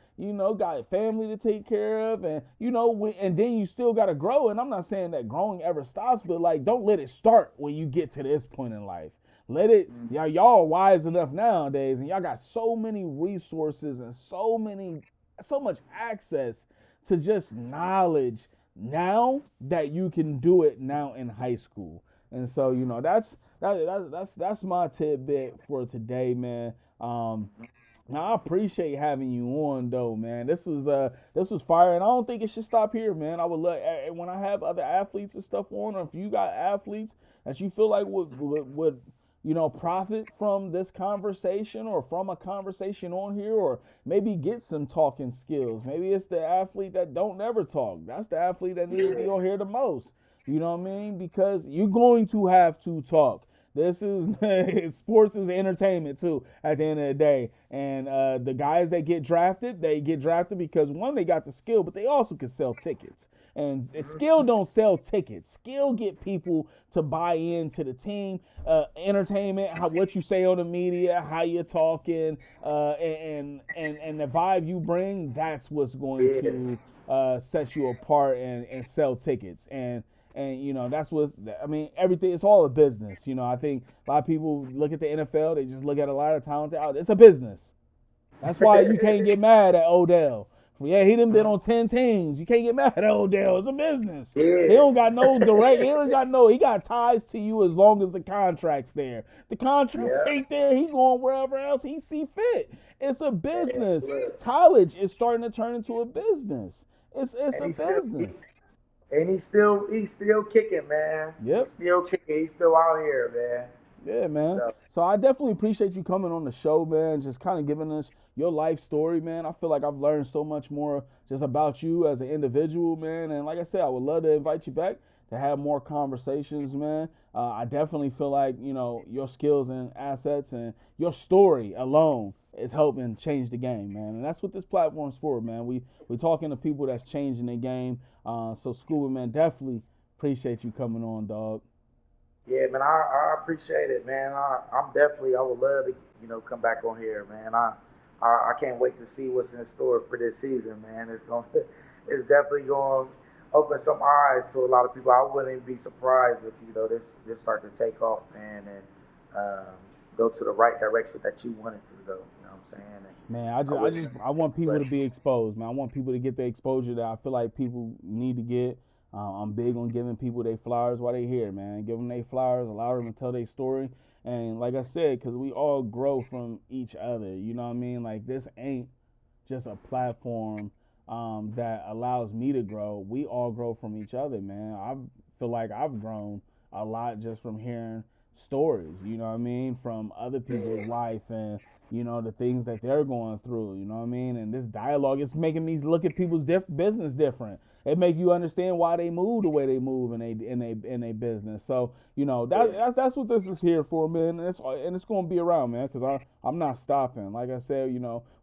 got a family to take care of, and and then you still got to grow. And I'm not saying that growing ever stops, but like don't let it start when you get to this point in life. Let it, y'all are wise enough nowadays, and y'all got so many resources and so much access to just knowledge now that you can do it now in high school. And so, that's my tidbit for today, man. Now I appreciate having you on though, man. This was fire, and I don't think it should stop here, man. I would love when I have other athletes and stuff on, or if you got athletes that you feel like would profit from this conversation or from a conversation on here, or maybe get some talking skills. Maybe it's the athlete that don't never talk. That's the athlete that need to be on here the most. You know what I mean? Because you're going to have to talk. This is sports is entertainment too. At the end of the day, and the guys that get drafted, they get drafted because one, they got the skill, but they also can sell tickets. And skill don't sell tickets. Skill get people to buy into the team. Entertainment, what you say on the media, how you're talking, and the vibe you bring. That's what's going yeah, to set you apart and sell tickets. And that's what I mean. Everything, it's all a business. I think a lot of people look at the NFL, they just look at a lot of talent out. It's a business. That's why you can't get mad at Odell. Yeah, he done been on 10 teams. You can't get mad at Odell. It's a business. He yeah, don't got no direct. He got ties to you as long as the contract's there. The contract yeah. ain't there. He going wherever else he see fit. It's a Man, business. look, College is starting to turn into a business. It's and a business. he's still kicking, man. He's Yep. still kicking. He's still out here, man. Yeah, man. So So I definitely appreciate you coming on the show, man. Just kind of giving us your life story, man. I feel like I've learned so much more just about you as an individual, man. And like I said, I would love to invite you back to have more conversations, man. I definitely feel like your skills and assets and your story alone is helping change the game, man. And that's what this platform's for, man. We talking to people that's changing the game. So Scuba, man, definitely appreciate you coming on, dog. yeah, man, I appreciate it, man. I'm definitely I would love to come back on here, man. I can't wait to see what's in store for this season, man. It's definitely going to open some eyes to a lot of people. I wouldn't be surprised if this start to take off, man, and um, go to the right direction that you want it to go. You know what I'm saying? And Man, I wish, I want people but to be exposed, man. I want people to get the exposure that I feel like people need to get. I'm big on giving people their flowers while they here, man. Give them their flowers, allow them to tell their story, and like I said, because we all grow from each other. You know what I mean? Like this ain't just a platform that allows me to grow. We all grow from each other, man. I feel like I've grown a lot just from hearing stories, you know what I mean, from other people's yeah, life and the things that they're going through, you know what I mean? And this dialogue is making me look at people's business different. It make you understand why they move the way they move in a business. So yeah, that's what this is here for, man. And it's going to be around, man, because I'm not stopping. Like I said,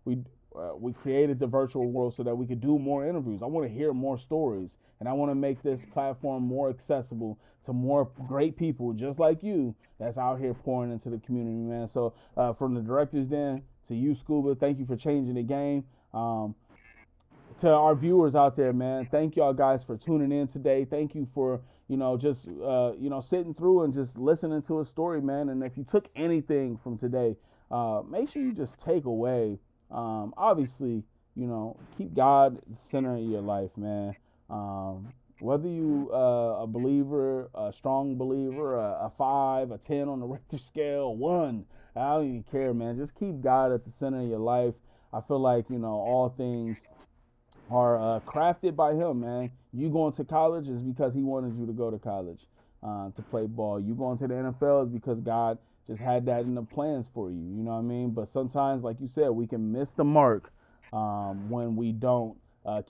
we created the virtual world so that we could do more interviews. I want to hear more stories, and I want to make this platform more accessible to more great people just like you that's out here pouring into the community, man. So from the directors then to you, Scuba, thank you for changing the game. To our viewers out there, man, thank y'all guys for tuning in today. Thank you for just sitting through and just listening to a story, man. And if you took anything from today, make sure you just take away. Obviously, keep God at the center of your life, man. Whether you a believer, a strong believer, a 5, a 10 on the Richter scale, a 1, I don't even care, man. Just keep God at the center of your life. I feel like all things are crafted by him, man. You going to college is because he wanted you to go to college to play ball. You going to the NFL is because God just had that in the plans for you. You know what I mean? But sometimes, like you said, we can miss the mark when we don't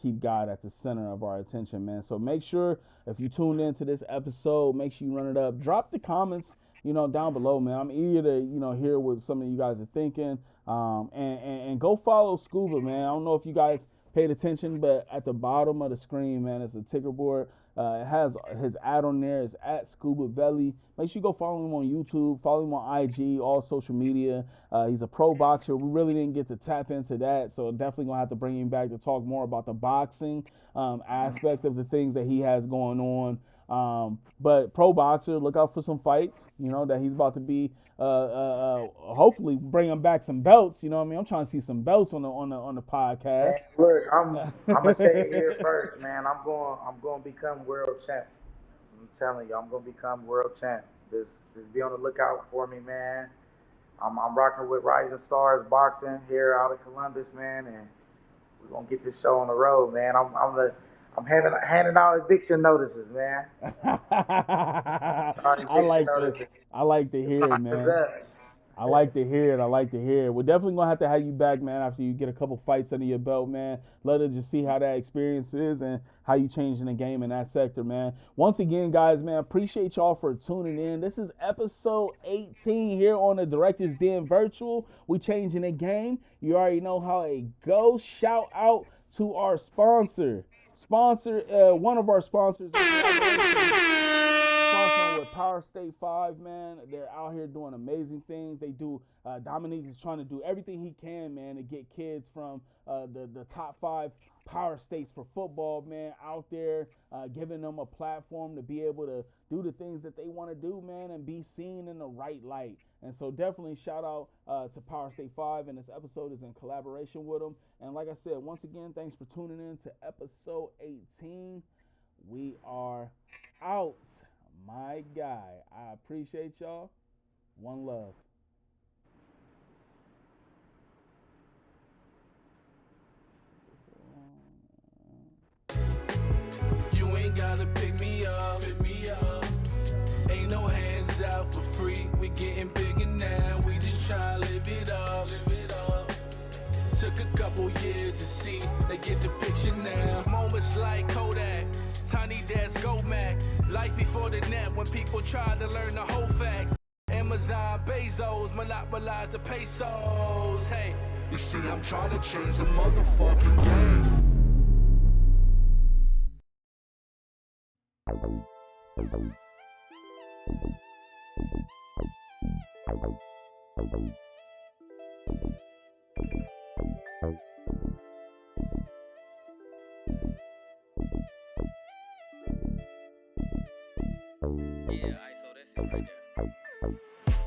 keep God at the center of our attention, man. So make sure if you tuned into this episode, make sure you run it up. Drop the comments down below, man. I'm eager to, hear what some of you guys are thinking. And go follow Scuba, man. I don't know if you guys paid attention, but at the bottom of the screen, man, it's a ticker board. It has his ad on there. It's at Skubaveli. Make sure you go follow him on YouTube, follow him on IG, all social media. He's a pro boxer. We really didn't get to tap into that, so definitely gonna have to bring him back to talk more about the boxing aspect of the things that he has going on. But pro boxer, look out for some fights. That he's about to be. Hopefully bring him back some belts. You know what I mean? I'm trying to see some belts on the Man, podcast. look, I'm gonna say it here first, man. I'm going to become world champ. I'm telling you, I'm gonna become world champ. Just be on the lookout for me, man. I'm rocking with Rising Stars Boxing here out of Columbus, man, and we're gonna get this show on the road, man. I'm handing out eviction notices, man. Out I eviction like to notices. I like to The hear it, time is man. up. I like to hear it. I like to hear it. We're definitely gonna have you back, man, after you get a couple fights under your belt, man. Let us just see how that experience is and how you changing the game in that sector, man. Once again, guys, man, appreciate y'all for tuning in. This is episode 18 here on the Director's Den Virtual. We changing the game. You already know how it goes. Shout out to our sponsor. One of our sponsors in collaboration sponsoring with Power State 5, man. They're out here doing amazing things. They do, Dominique is trying to do everything he can, man, to get kids from the top 5 power states for football, man, out there, giving them a platform to be able to do the things that they want to do, man, and be seen in the right light. And so definitely shout out to Power State 5, and this episode is in collaboration with them. And like I said, once again, thanks for tuning in to episode 18. We are out. My guy. I appreciate y'all. One love. You ain't gotta pick me up. Ain't no hands out for free. We getting bigger now. We just try to live it up. Took a couple years to see. They get the picture now. Moments like Kodak, Tiny Desk, Go Mac. Life before the net when people try to learn the whole facts. Amazon, Bezos, monopolize the pesos. Hey, you see, I'm trying to change the motherfucking game. Yeah, alright, so that's it right there.